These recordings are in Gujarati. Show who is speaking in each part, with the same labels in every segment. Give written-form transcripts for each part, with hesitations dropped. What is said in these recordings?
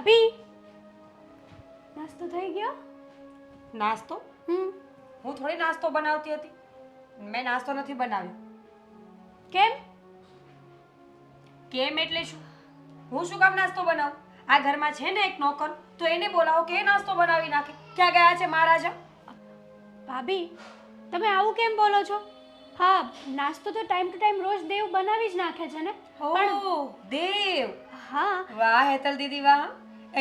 Speaker 1: ભાભી નાસ્તો થઈ ગયો?
Speaker 2: નાસ્તો? હું થોડી નાસ્તો બનાવતી હતી. મેં નાસ્તો નથી બનાવ્યો.
Speaker 1: કેમ?
Speaker 2: કેમ એટલે શું? હું શું કામ નાસ્તો બનાવું? આ ઘરમાં છે ને એક નોકર, તો એને બોલાવો કે એ નાસ્તો બનાવી નાખે. ક્યાં ગયા છે મહારાજા?
Speaker 1: ભાભી તમે આવું કેમ બોલો છો? હા, નાસ્તો તો ટાઈમ ટુ ટાઈમ રોજ દેવ બનાવી જ નાખે છે ને.
Speaker 2: ઓહ, દેવ!
Speaker 1: હા,
Speaker 2: વાહ હેતલ દીદી વાહ.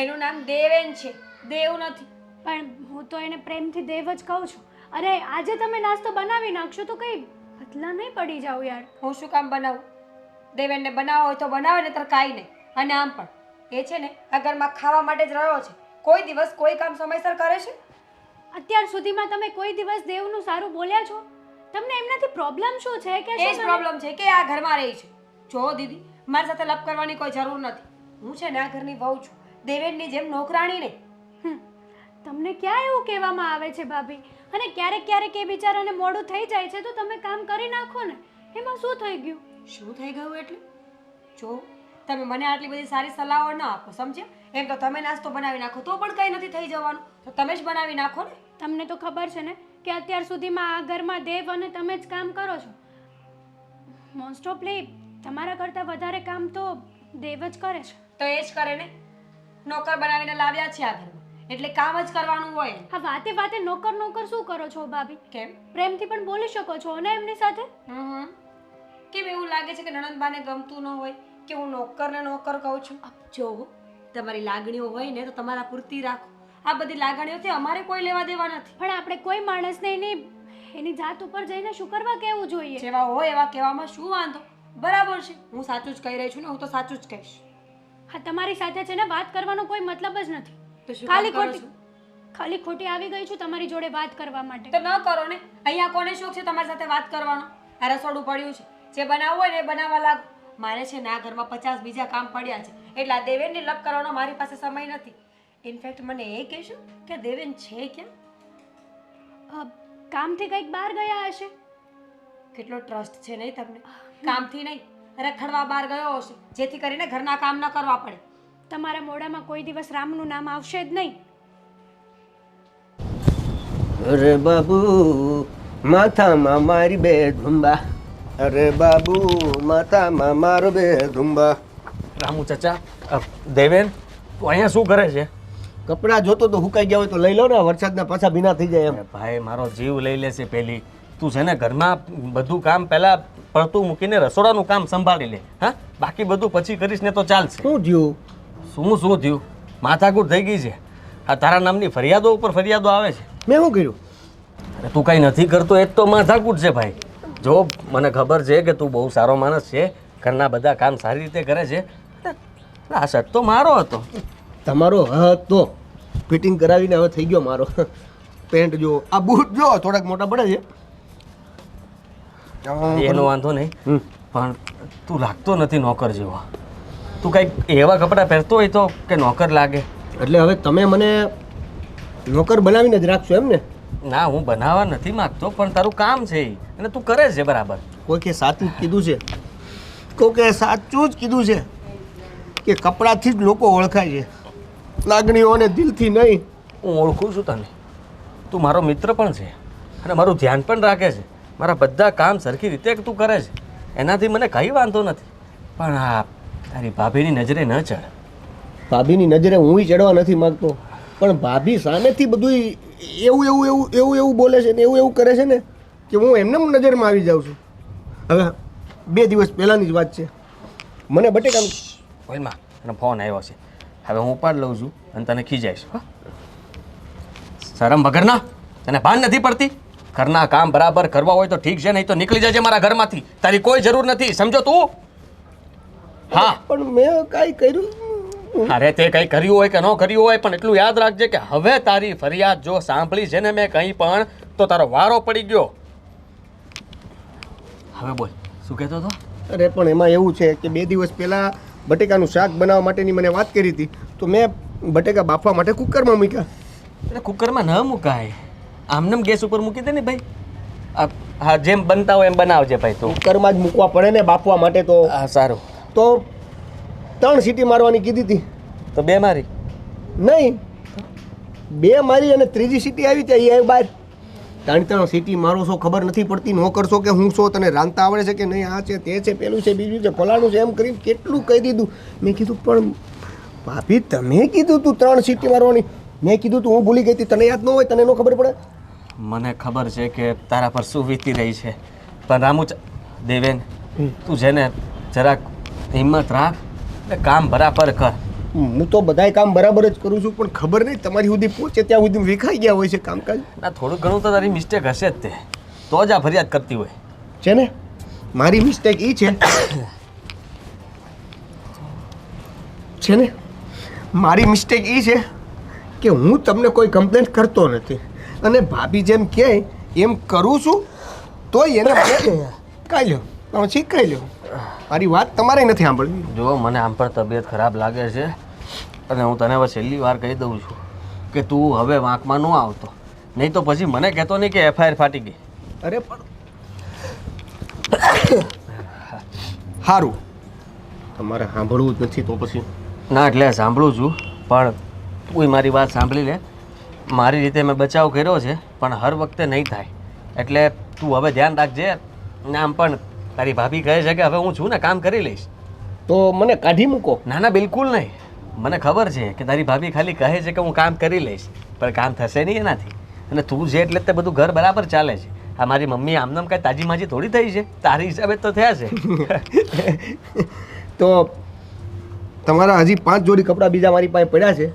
Speaker 2: એનું નામ દેવેન છે, દેવ નથી.
Speaker 1: પણ હું તો એને પ્રેમથી દેવ જ કહું છું. અરે આજે તમે નાસ્તો બનાવી નાખશો તો કઈ બદલા નહીં પડી જાવ યાર.
Speaker 2: હું શું કામ બનાવું? દેવેનને બનાવવો હોય તો બનાવે, નહીતર કાંઈ નહીં. અને આમ પણ એ છે ને આ ઘરમાં ખાવા માટે જ રહ્યો છે. કોઈ દિવસ કોઈ કામ સમયસર કરે છે?
Speaker 1: અત્યાર સુધીમાં તમે કોઈ દિવસ દેવનું સારું બોલ્યા છો? તમને એમનાથી પ્રોબ્લેમ શું છે કે
Speaker 2: એ જ પ્રોબ્લેમ છે કે આ ઘરમાં રહી છે. જો દીદી, મારી સાથે લપ કરવાની કોઈ જરૂર નથી. હું છે ને આ ઘરની વહુ છું, દેવેનની જેમ નોકરાણી નહીં.
Speaker 1: તમને ક્યાં એવું કહેવામાં આવે છે ભાભી? અને ક્યારેક ક્યારેક એ બિચારાને મોડું થઈ જાય છે તો તમે કામ કરી નાખો ને. એમાં શું થઈ ગયું?
Speaker 2: શું થઈ ગયું એટલે? જો તમે મને આટલી બધી સારી સલાહો ન આપો, સમજ્યા? એમ તો તમે નાસ્તો બનાવી નાખો તો પણ કંઈ નથી થઈ જવાનું, તો તમે જ બનાવી નાખો ને.
Speaker 1: તમને તો ખબર છે ને કે અત્યાર સુધીમાં આ ઘરમાં દેવ અને તમે જ કામ કરો છો. મોસ્ટ ઓફલી તમારા કરતાં વધારે કામ તો દેવ જ કરે છે.
Speaker 2: તો એ જ કરે ને. નોકર બનાવીને લાવ્યા છે આ ઘરમાં, એટલે કામ જ કરવાનું હોય.
Speaker 1: હા, વાતે વાતે નોકર નોકર શું કરો છો ભાભી?
Speaker 2: કેમ?
Speaker 1: પ્રેમથી પણ બોલી શકો છો ને એમની સાથે.
Speaker 2: કેમ એવું લાગે છે કે નણંદબાને ગમતું ન હોય કે હું નોકરને નોકર કહું છું? જો તમારી લાગણીઓ હોય ને તો તમારા પૂરતી રાખો. આ બધી લાગણીઓથી અમારે કોઈ લેવા દેવા નથી.
Speaker 1: પણ આપણે કોઈ માણસને એની જાત ઉપર જઈને શું કરવા કહેવું જોઈએ?
Speaker 2: જેવા હોય એવા કહેવામાં શું વાંધો? બરાબર છે, હું સાચું જ કહી રહી છું ને. હું તો સાચું જ કહીશ.
Speaker 1: હા, તમારી સાથે છે ને વાત કરવાનો કોઈ મતલબ જ નથી.
Speaker 2: તો શું કામ કરો છો?
Speaker 1: ખાલી ખોટી આવી ગઈ છું તમારી જોડે વાત કરવા માટે.
Speaker 2: તો ન કરો ને. અહીંયા કોને શોખ છે તમારી સાથે વાત કરવાનો? આ રસોડું પડ્યું છે, જે બનાવવું હોય ને એ બનાવવા લાગો. મારે છે ને આ ઘરમાં 50 બીજા કામ પડ્યા છે, એટલે આ દેવેનને લપ કરવાનો મારી પાસે સમય નથી. ઇનફેક્ટ મને એ કહેશો કે દેવેન છે ક્યાં?
Speaker 1: કામથી કંઈક બહાર ગયા હશે.
Speaker 2: કેટલો ટ્રસ્ટ છે નહીં તમને? કામથી નહીં, રખડવા બહાર ગયો હશે, જેથી કરીને ઘરના કામ ન કરવા પડે.
Speaker 1: તમારા મોઢામાં કોઈ દિવસ રામનું નામ આવશે જ નહીં.
Speaker 3: અરે બાબુ માથામાં મારી બે ધુંબા, અરે બાબુ માથામાં મારો બે ધુંબા.
Speaker 4: રામુ ચાચા, દેવેન તું અહીંયા શું કરે છે?
Speaker 3: કપડાં જોતો તો હુકાઈ ગયા હોય તો લઈ લો ને, વરસાદના પાછા ભીના થઈ જાય એમ.
Speaker 4: ભાઈ મારો જીવ લઈ લેશે પેલી. તું છે ને ઘરમાં બધું કામ પહેલા પડતું મૂકીને રસોડાનું કામ સંભાળી લે. હા, બાકી બધું પછી કરીશ ને તો ચાલશે.
Speaker 3: શું થયું?
Speaker 4: શું થયું? માથાકૂટ થઈ ગઈ છે. આ તારા નામની ફરિયાદો ઉપર ફરિયાદો આવે છે.
Speaker 3: મેં શું કર્યું?
Speaker 4: અરે તું કંઈ નથી કરતો એ જ તો માથાકૂટ છે ભાઈ. જો મને ખબર છે કે તું બહુ સારો માણસ છે, ઘરના બધા કામ સારી રીતે કરે છે. આ શર્ટ તો મારો હતો.
Speaker 3: તમારો હતો ફિટિંગ કરાવીને હવે થઈ ગયો મારો. પેન્ટ જો, આ બૂટ જો થોડાક મોટા પડે છે.
Speaker 4: એનો વાંધો નહીં, પણ તું લાગતો નથી નોકર જેવો. તું કંઈક એવા કપડાં પહેરતો હોય તો કે નોકર લાગે.
Speaker 3: એટલે હવે તમે મને નોકર બનાવીને જ રાખશો એમ ને?
Speaker 4: ના, હું બનાવવા નથી માગતો, પણ તારું કામ છે એ અને તું કરે છે બરાબર.
Speaker 3: કોઈ કે સાચું જ કીધું છે, કોઈ કે સાચું જ કીધું છે કે કપડાથી જ લોકો ઓળખાય છે, લાગણીઓને દિલથી નહીં.
Speaker 4: હું ઓળખું છું તને. તું મારો મિત્ર પણ છે અને મારું ધ્યાન પણ રાખે છે. મારા બધા કામ સરખી રીતે તું કરે છે, એનાથી મને કંઈ વાંધો નથી. પણ આ તારી ભાભીની નજરે ન ચડ.
Speaker 3: ભાભીની નજરે હું ચડવા નથી માગતો, પણ ભાભી સામેથી બધું એવું એવું એવું એવું એવું બોલે છે ને એવું એવું કરે છે ને કે હું એમને નજરમાં આવી જાઉં છું. હવે 2 દિવસ પહેલાંની જ વાત છે, મને બટેકાનું
Speaker 4: ઓઈલમાં એનો ફોન આવ્યો છે. હવે હું ઉપાડ લઉં છું અને તને ખીજાઈશ. હા, શરમ વગરના તને ભાન નથી પડતી? ઘરના કામ બરાબર કરવા હોય તો ઠીક છે, નહીં તો નીકળી જજે મારા ઘરમાંથી. તારી કોઈ જરૂર નથી, સમજો તું? હા,
Speaker 3: પણ મેં કાંઈ કર્યું?
Speaker 4: અરે તે કંઈ કર્યું હોય કે ન કર્યું હોય, પણ એટલું યાદ રાખજે કે હવે તારી ફરિયાદ જો સાંભળી છે ને મેં કંઈ પણ, તો તારો વારો પડી ગયો. હવે બોલ, શું કહેતો હતો?
Speaker 3: અરે પણ એમાં એવું છે કે 2 દિવસ પહેલાં બટેકાનું શાક બનાવવા માટેની મને વાત કરી હતી, તો મેં બટેકા બાફવા માટે કુકરમાં મૂક્યા.
Speaker 4: એટલે કુકરમાં ન મુકાય, આમનેમ ગેસ ઉપર મૂકી દે ને ભાઈ. હા, જેમ બનતા હોય એમ બનાવજે ભાઈ. તું
Speaker 3: કુકરમાં જ મૂકવા પડે ને બાફવા માટે. તો
Speaker 4: હા, સારું.
Speaker 3: તો 3 સીટી મારવાની કીધી હતી
Speaker 4: તો 2 મારી.
Speaker 3: નહીં, 2 મારી અને ત્રીજી સીટી આવી ત્યાં એ બહાર. 3 સીટી મારો છો ખબર નથી પડતી, નો કરશો કે હું છો, તને રાંધતા આવડે છે કે નહીં, આ છે તે છે પેલું છે બીજું છે ફલાણું છે, એમ કરીને કેટલું કહી દીધું. મેં કીધું પણ ભાભી તમે કીધું તું 3 સીટી મારવાની, મેં કીધું તું હું ભૂલી ગઈ હતી, તને યાદ ન હોય, તને ન ખબર પડે.
Speaker 4: મને ખબર છે કે તારા પર શું વીતી રહી છે, પણ રામુ દેવેન તું છે ને જરાક હિંમત રાખ ને કામ બરાબર કર.
Speaker 3: હું તો બધાય કામ બરાબર જ કરું છું, પણ ખબર નહીં તમારી સુધી પહોંચે ત્યાં સુધી વિખાઈ ગયા હોય છે કામકાજ.
Speaker 4: ના થોડું ઘણું તો તારી મિસ્ટેક હશે જ તે, તો જ આ ફરિયાદ કરતી હોય.
Speaker 3: છે ને મારી મિસ્ટેક એ છે ને મારી મિસ્ટેક એ છે કે હું તમને કોઈ કમ્પ્લેન્ટ કરતો નથી, અને ભાભી જેમ કહે એમ કરું છું, તોય એને કાઢી લો, તમે શીખાઈ લો. મારી વાત તમારે નથી સાંભળવી.
Speaker 4: જો મને આમ પણ તબિયત ખરાબ લાગે છે, અને હું તને હવે છેલ્લી વાર કહી દઉં છું કે તું હવે વાંકમાં ન આવતો, નહીં તો પછી મને કહેતો નહીં કે FIR ફાટી ગઈ.
Speaker 3: અરે પણ સારું, તમારે સાંભળવું જ નથી તો પછી.
Speaker 4: ના એટલે સાંભળું છું, પણ તું મારી વાત સાંભળી લે. મારી રીતે મેં બચાવ કર્યો છે, પણ હર વખતે નહીં થાય, એટલે તું હવે ધ્યાન રાખજે. ને આમ પણ તારી ભાભી કહે છે કે હવે હું છું ને કામ કરી લઈશ.
Speaker 3: તો મને કાઢી મૂકો.
Speaker 4: ના ના બિલકુલ નહીં, મને ખબર છે કે તારી ભાભી ખાલી કહે છે કે હું કામ કરી લઈશ, પણ કામ થશે નહીં એનાથી. અને તું છે એટલે તે બધું ઘર બરાબર ચાલે છે. આ મારી મમ્મી આમનામ કાંઈ તાજી માજી થોડી થઈ છે, તારી હિસાબે તો થયા છે.
Speaker 3: તો તમારા હજી 5 જોડી કપડાં બીજા મારી પાસે પડ્યા છે,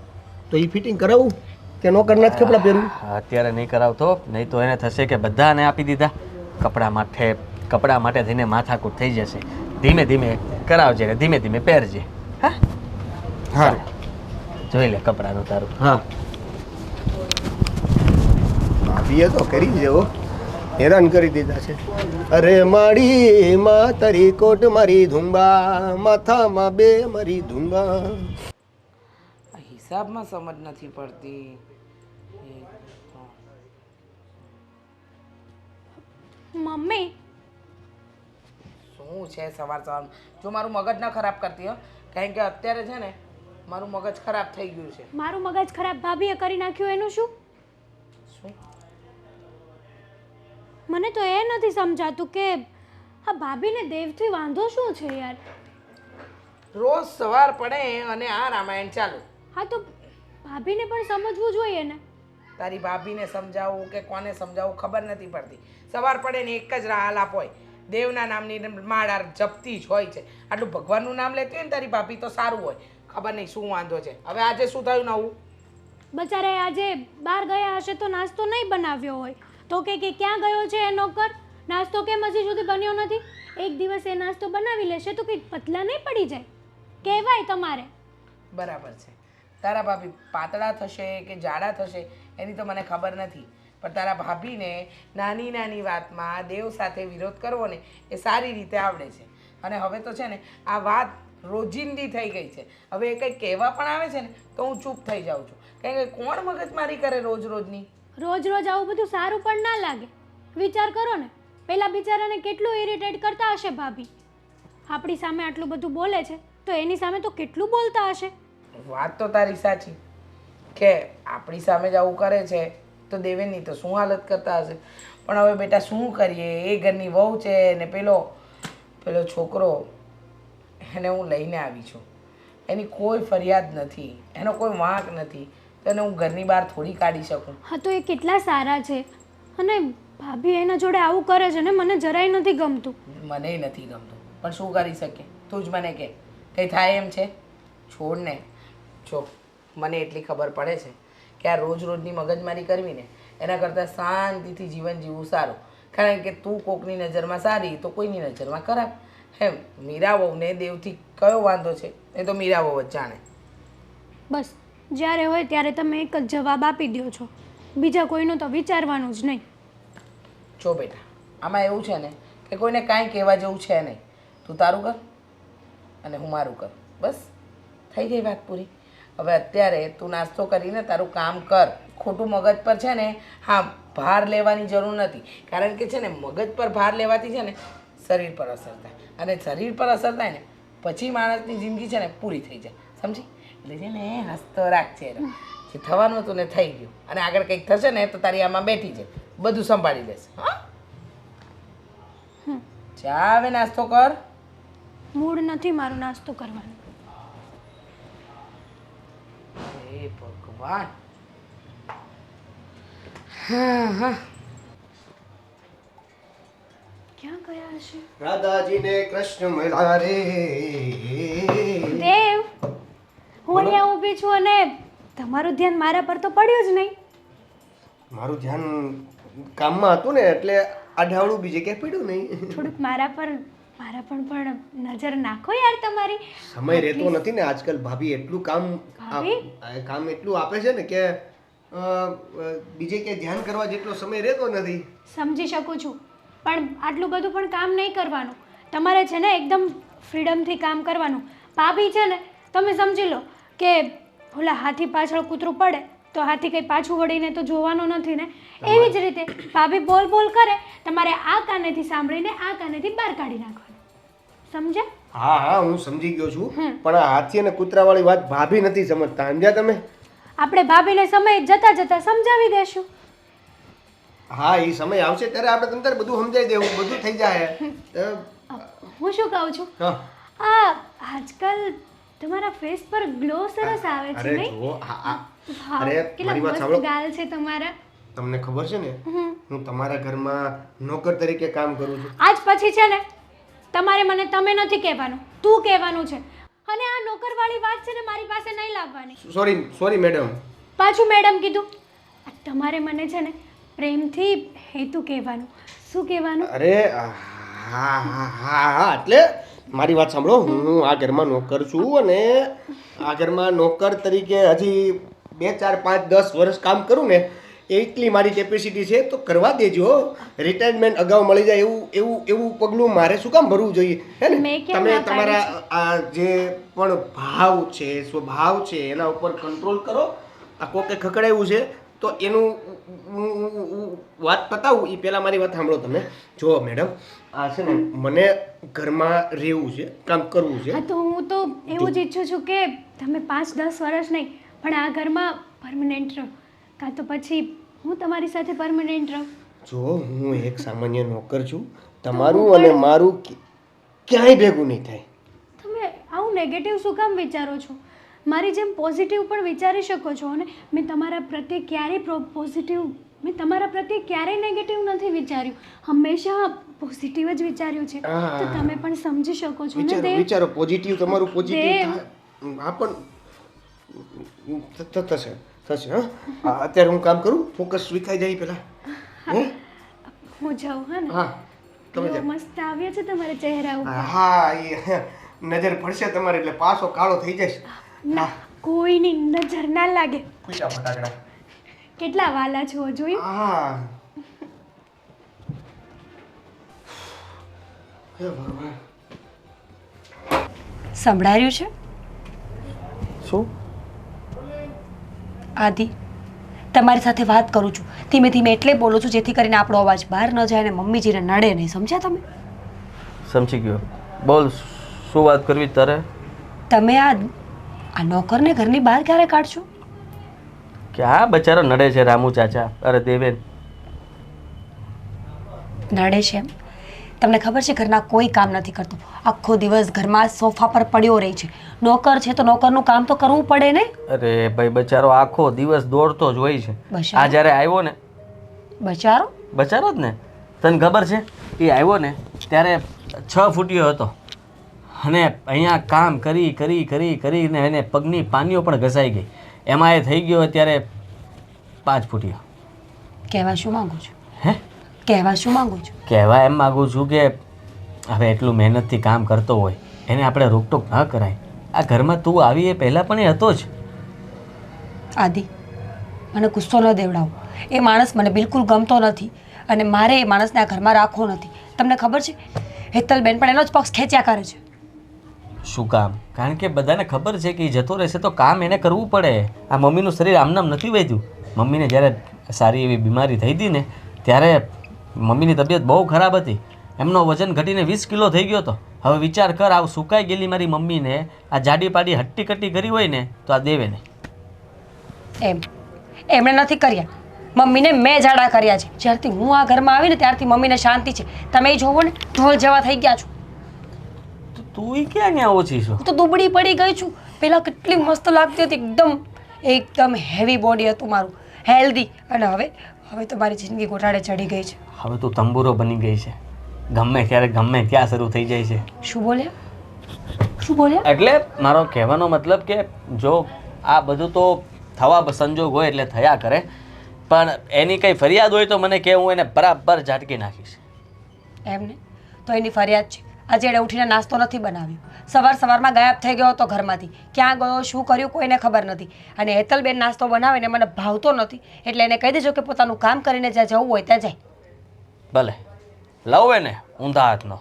Speaker 3: તો એ ફિટિંગ કરાવું કે નો કરના જ કપડાં પહેરવું?
Speaker 4: અત્યારે નહીં કરાવતો, નહીં તો એને થશે કે બધાને આપી દીધા. કપડાં માટે થઈને માથાકૂટ થઈ જશે. ધીમે ધીમે કરાવજે ને ધીમે ધીમે પહેરજે. હા
Speaker 3: હા
Speaker 4: જોઈ લે કપડાનું તારું.
Speaker 3: હા ભાભીએ તો કરી દેવો, હેરાન કરી દીધા છે. અરે મારી માં તારી કોટ મારી ધુંબા, માથામાં 2 મારી ધુંબા.
Speaker 5: હિસાબમાં સમજ નથી પડતી.
Speaker 1: મમ્મી
Speaker 5: શું છે સવાર સવારમાં? જો મારું મગજ ના ખરાબ કરતી હો, કારણ કે અત્યારે છે ને મારું મગજ ખરાબ થઈ ગયું છે.
Speaker 1: મારું મગજ ખરાબ ભાભીએ કરી નાખ્યું એનું શું?
Speaker 5: શું?
Speaker 1: મને તો એ નથી સમજાતું કે આ ભાભીને દેવથી વાંધો શું છે યાર.
Speaker 5: રોજ સવાર પડે અને આ રામાયણ ચાલુ.
Speaker 1: હા તો ભાભીને પણ સમજવું જોઈએ ને.
Speaker 5: તારી ભાભીને સમજાવવું કે કોને સમજાવવું ખબર નથી પડતી. સવાર પડે ને એક જ આલાપ હોય, દેવના નામની માળા જપતી જ હોય છે. આટલું ભગવાનનું નામ લેતી હોય ને તારી ભાભી તો સારું હોય. ખબર નહીં શું વાંધો છે. હવે આજે શું થયું નવું?
Speaker 1: બચારે આજે બહાર ગયા હશે તો નાસ્તો નહીં બનાવ્યો હોય તો કે ક્યાં ગયો છે એ નોકર, નાસ્તો કેમ હજી સુધી બન્યો નથી? એક દિવસ એ નાસ્તો બનાવી લેશે તો કંઈ પતલા નહીં પડી જાય, કહેવાય તમારે.
Speaker 5: બરાબર છે. તારા ભાભી પાતળા થશે કે જાડા થશે એની તો મને ખબર નથી, પણ તારા ભાભીને નાની નાની વાતમાં દેવ સાથે વિરોધ કરવો ને એ સારી રીતે આવડે છે. અને હવે તો છે ને આ વાત રોજિંદી થઈ ગઈ છે. હવે એ કંઈ કહેવા પણ આવે છે ને તો હું ચૂપ થઈ જાઉં છું, કારણ કે કોણ મગજમારી કરે રોજ રોજની?
Speaker 1: રોજ રોજ આવું બધું સારું પણ ના લાગે. વિચાર કરો ને, પેલા બિચારાને કેટલું ઇરિટેટ કરતા હશે ભાભી. આપણી સામે આટલું બધું બોલે છે તો એની સામે તો કેટલું બોલતા હશે.
Speaker 5: વાત તો તારી સાચી કે આપણી સામે જ આવું કરે છે તો દેવેનની તો શું હાલત કરતા હશે. પણ હવે બેટા શું કરીએ, એ ઘરની વહુ છે ને પેલો છોકરો એને હું લઈને આવી છું, એની કોઈ ફરિયાદ નથી, એનો કોઈ વાંક નથી, તો એને હું ઘરની બહાર થોડી કાઢી શકું?
Speaker 1: હા તો એ કેટલા સારા છે, અને ભાભી એના જોડે આવું કરે છે ને મને જરાય નથી ગમતું.
Speaker 5: મને નથી ગમતું, પણ શું કરી શકીએ? તું જ મને કે કંઈ થાય એમ છે? છોડ ને. જો મને એટલી ખબર પડે છે કે આ રોજ રોજની મગજમારી કરવી ને એના કરતાં શાંતિથી જીવન જીવવું સારું. કારણ કે તું કોકની નજરમાં સારી તો કોઈની નજરમાં ખરાબ. એમ મીરા વહુને દેવથી કયો વાંધો છે એ તો મીરા વહુ જ જાણે.
Speaker 1: બસ જ્યારે હોય ત્યારે તમે એક જ જવાબ આપી દો છો, બીજા કોઈનું તો વિચારવાનું જ નહીં.
Speaker 5: જો બેટા આમાં એવું છે ને કે કોઈને કાંઈ કહેવા જેવું છે નહીં. તું તારું કર અને હું મારું કર, બસ થઈ ગઈ વાત પૂરી. હવે અત્યારે તું નાસ્તો કરીને તારું કામ કર. ખોટું મગજ પર છે ને હા ભાર લેવાની જરૂર નથી, કારણ કે છે ને મગજ પર ભાર લેવાથી છે ને શરીર પર અસર થાય, અને શરીર પર અસર થાય ને પછી માણસની જિંદગી છે ને પૂરી થઈ જાય, સમજી? એટલે છે ને હસતો રાખ છે જે થવાનું હતું ને થઈ ગયું અને આગળ કંઈક થશે ને તો તારી આમાં બેઠી છે બધું સંભાળી લેશે હા ચા હવે નાસ્તો કર
Speaker 1: મૂડ નથી મારું નાસ્તો કરવાનો.
Speaker 5: હે ભગવાન હા હા
Speaker 1: ક્યાં ગયા હશે?
Speaker 3: રાધાજીને કૃષ્ણ મળ્યા રે.
Speaker 1: દેવ, હું અહીંયા ઊભી છું અને તમારું ધ્યાન મારા પર તો પડ્યું જ નહીં.
Speaker 3: મારું ધ્યાન કામમાં હતું ને એટલે આઢાવડું બીજે ક્યાંય પડ્યું નહીં.
Speaker 1: થોડુંક મારા પર પણ નજર નાખો યાર તમારી.
Speaker 3: સમય રહેતો નથી ને આજકાલ ભાભી એટલું
Speaker 1: ભાભી?
Speaker 3: કામ એટલું આપે છે ને કે બીજે ક્યાંય ધ્યાન કરવા જેટલો સમય રહેતો નથી.
Speaker 1: સમજી શકું છું, પણ આટલું બધું પણ કામ નહીં કરવાનું. તમારે છે ને એકદમ ફ્રીડમથી કામ કરવાનું. ભાભી છે ને, તમે સમજી લો કે ઓલા હાથી પાછળ કૂતરું પડે તો હાથી કંઈ પાછું વળીને તો જોવાનું નથી ને. એવી જ રીતે ભાભી બોલ કરે, તમારે આ કાનેથી સાંભળીને આ કાનેથી બહાર કાઢી નાખવાનું. સમજ્યા?
Speaker 3: હા હું સમજી ગયો છું, પણ આ હાથી અને કૂતરાવાળી વાત ભાભી નથી સમજતા. સમજ્યા તમે?
Speaker 1: આપણે ભાભીને સમય જતા સમજાવી દેશું.
Speaker 3: હા એ સમય આવશે ત્યારે આપણે તમ તારે બધું સમજાઈ દેવું, બધું થઈ જાય.
Speaker 1: હું શું કહું છું,
Speaker 3: હા
Speaker 1: આજકાલ તમારા ફેસ પર ગ્લો સરસ આવે છે
Speaker 3: અરે
Speaker 1: નહીં?
Speaker 3: જો
Speaker 1: હા,
Speaker 3: અરે
Speaker 1: કેટલા
Speaker 3: મારી વાત
Speaker 1: મસ્ત
Speaker 3: સાંભળો.
Speaker 1: ગાલ છે તમારા.
Speaker 3: તમને ખબર છે ને હું તમારા ઘરમાં નોકર તરીકે કામ કરું છું.
Speaker 1: આજ પછી છે ને તમારે મને તમે નથી કહેવાનું, તું કહેવાનું છે. અને આ નોકરવાળી વાત છે ને મારી પાસે નહીં લાવવાની.
Speaker 3: Sorry madam.
Speaker 1: પાછું મેડમ કીધું. આ તમારે મને છે ને પ્રેમથી હેતુ કહેવાનું. શું કહેવાનું?
Speaker 3: અરે હા એટલે મારી વાત સાંભળો. હું આ ઘરમાં નોકર છું અને આ ઘરમાં નોકર તરીકે હજી 2 4 5 10 વર્ષ કામ કરું ને એટલી મારી કેપેસિટી છે તો કરવા દેજો. રિટાયરમેન્ટ અગાઉ મળી જાય એવું પગલું મારે શું કામ ભરવું જોઈએ? હે ને?
Speaker 1: મેં કેમ
Speaker 3: તમે
Speaker 1: ના પાડી
Speaker 3: તમારા આ જે પણ ભાવ છે, સ્વભાવ છે એના ઉપર કંટ્રોલ કરો. આ કોકે ખકડાયું છે તો એનું વાત પતાવું એ પહેલાં મારી વાત સાંભળો તમે. જો મેડમ, આ છે ને મને ઘરમાં રહેવું છે, કામ કરવું છે.
Speaker 1: હા, તો હું તો એવું જ ઈચ્છું છું કે તમે 5-10 વર્ષ નહીં પણ આ ઘરમાં પરમનન્ટ રહો, કાં તો પછી હું તમારી સાથે પરમનન્ટ રહું.
Speaker 3: જો હું એક સામાન્ય નોકર છું, તમારું અને મારું ક્યાંય ભેગું નહીં થાય.
Speaker 1: તમે આવું નેગેટિવ શું કામ વિચારો છો? મારી જેમ પોઝિટિવ પણ વિચારી શકો છો. અને મેં તમારા પ્રત્યે ક્યારેય નેગેટિવ નથી વિચાર્યું. હંમેશા પોઝિટિવ જ વિચાર્યું છે. તો તમે પણ સમજી શકો છો ને દેવ?
Speaker 3: વિચારો પોઝિટિવ, તમારું પોઝિટિવ થાય. હા પણ થશે હા. અત્યારે હું કામ કરું, ફોકસ વિખાઈ જાય પહેલા.
Speaker 1: હું જાઉં. હા ને?
Speaker 3: હા તમે
Speaker 1: કેવો મસ્ત આવ્યો છે તમારા ચહેરા ઉપર.
Speaker 3: હા એ નજર પડશે તમારે એટલે પાછો કાળો થઈ જશે.
Speaker 1: ના, કોઈની નજર ના લાગે.
Speaker 3: ફૂટા ફટાકડા.
Speaker 1: કેટલા વાલા છો જોયું?
Speaker 3: હા હે ભગવાન.
Speaker 2: સંભળાયું છે
Speaker 3: શું?
Speaker 2: આદિ, તમારી સાથે વાત કરું છું, ધીમે ધીમે એટલે બોલું છું જેથી કરીને આપણો અવાજ બહાર ન જાય અને મમ્મીજીને નડે નહીં. સમજ્યા તમે?
Speaker 4: સમજી ગયો. બોલ, શું વાત કરવી તારે?
Speaker 2: તમે આ નોકરને ઘરની બહાર ક્યારે કાઢશો?
Speaker 4: કે આ બચારો નડે છે રામુ ચાચા. અરે દેવેન,
Speaker 2: નડે છે એમ? તમને ખબર છે ઘરના કોઈ કામ નથી કરતો, આખો દિવસ ઘરમાં સોફા પર પડ્યો રહે છે. નોકર છે તો નોકરનું કામ તો કરવું પડે ને?
Speaker 4: અરે ભાઈ બચારો આખો દિવસ દોડતો જ હોય છે.
Speaker 2: બચારો?
Speaker 4: આ જ્યારે આવ્યો ને,
Speaker 2: બચારો?
Speaker 4: બચારો જ ને, તને ખબર છે એ આવ્યો ને ત્યારે 6 ફૂટિયો હતો અને અહીંયા કામ કરીને એને પગની પાનીઓ પણ ઘસાઈ ગઈ. એમાં એ થઈ ગયો અત્યારે 5 ફૂટિયો.
Speaker 2: કહેવા શું માંગુ છું?
Speaker 4: હે?
Speaker 2: કહેવા શું માંગુ છું?
Speaker 4: કહેવા એમ માગું છું કે હવે એટલું મહેનતથી કામ કરતો હોય એને આપણે રોકટોક ન કરાય. આ ઘરમાં તું આવી એ પહેલાં પણ એ હતો જ.
Speaker 2: આદિ, મને ગુસ્સો ન દેવડાવો. એ માણસ મને બિલકુલ ગમતો નથી અને મારે એ માણસને આ ઘરમાં રાખવો નથી. તમને ખબર છે હેતલબેન પણ એનો જ પક્ષ ખેંચ્યા કરે છે.
Speaker 4: શું કામ? કારણ કે બધાને ખબર છે કે એ જતો રહેશે તો કામ એને કરવું પડે. આ મમ્મીનું શરીર આમનામ નથી વધ્યું. મમ્મીને જ્યારે સારી એવી બીમારી થઈ હતી ને ત્યારે મમ્મીની તબિયત બહુ ખરાબ હતી એમનો વજન ઘટીને 20 કિલો થઈ ગયો હતો. હવે વિચાર કર, આ સુકાઈ ગયેલી મારી મમ્મીને આ જાડી પાડી હટ્ટી કટ્ટી કરી હોય ને તો આ દેવે ને.
Speaker 2: એમણે નથી કર્યા, મમ્મીને મેં જાડા કર્યા છે. જ્યારથી હું આ ઘરમાં આવીને ત્યારથી મમ્મીને શાંતિ છે. તમે જોવો ને, ઢોલ જેવા થઈ ગયા છો.
Speaker 4: તું ક્યાં ત્યાં ઓછી છો?
Speaker 2: હું તો દુબળી પડી ગઈ છું. પહેલાં કેટલી મસ્ત લાગતી હતી, એકદમ હેવી બોડી હતું મારું, હેલ્ધી. અને હવે તો મારી જિંદગી ગોટાળે ચડી ગઈ છે.
Speaker 4: હવે તું તંબુરો બની ગઈ છે, ગમે ત્યારે ગમે ત્યાં શરૂ થઈ જાય છે.
Speaker 2: શું બોલ્યા?
Speaker 4: એટલે મારો કહેવાનો મતલબ કે જો આ બધું તો થવા સંજોગ હોય એટલે થયા કરે, પણ એની કંઈ ફરિયાદ હોય તો મને કે હું એને બરાબર ઝાટકી નાખીશ.
Speaker 2: એમને તો એની ફરિયાદ છે. આજે એણે ઉઠીને નાસ્તો નથી બનાવ્યો, સવારમાં ગાયબ થઈ ગયો હતો ઘરમાંથી. ક્યાં ગયો, શું કર્યું, કોઈને ખબર નથી. અને હેતલબેન નાસ્તો બનાવીને મને ભાવતો નથી, એટલે એને કહી દેજો કે પોતાનું કામ કરીને જ્યાં જવું હોય ત્યાં જાય.
Speaker 4: ભલે લવ એને ઊંધા હાથનો.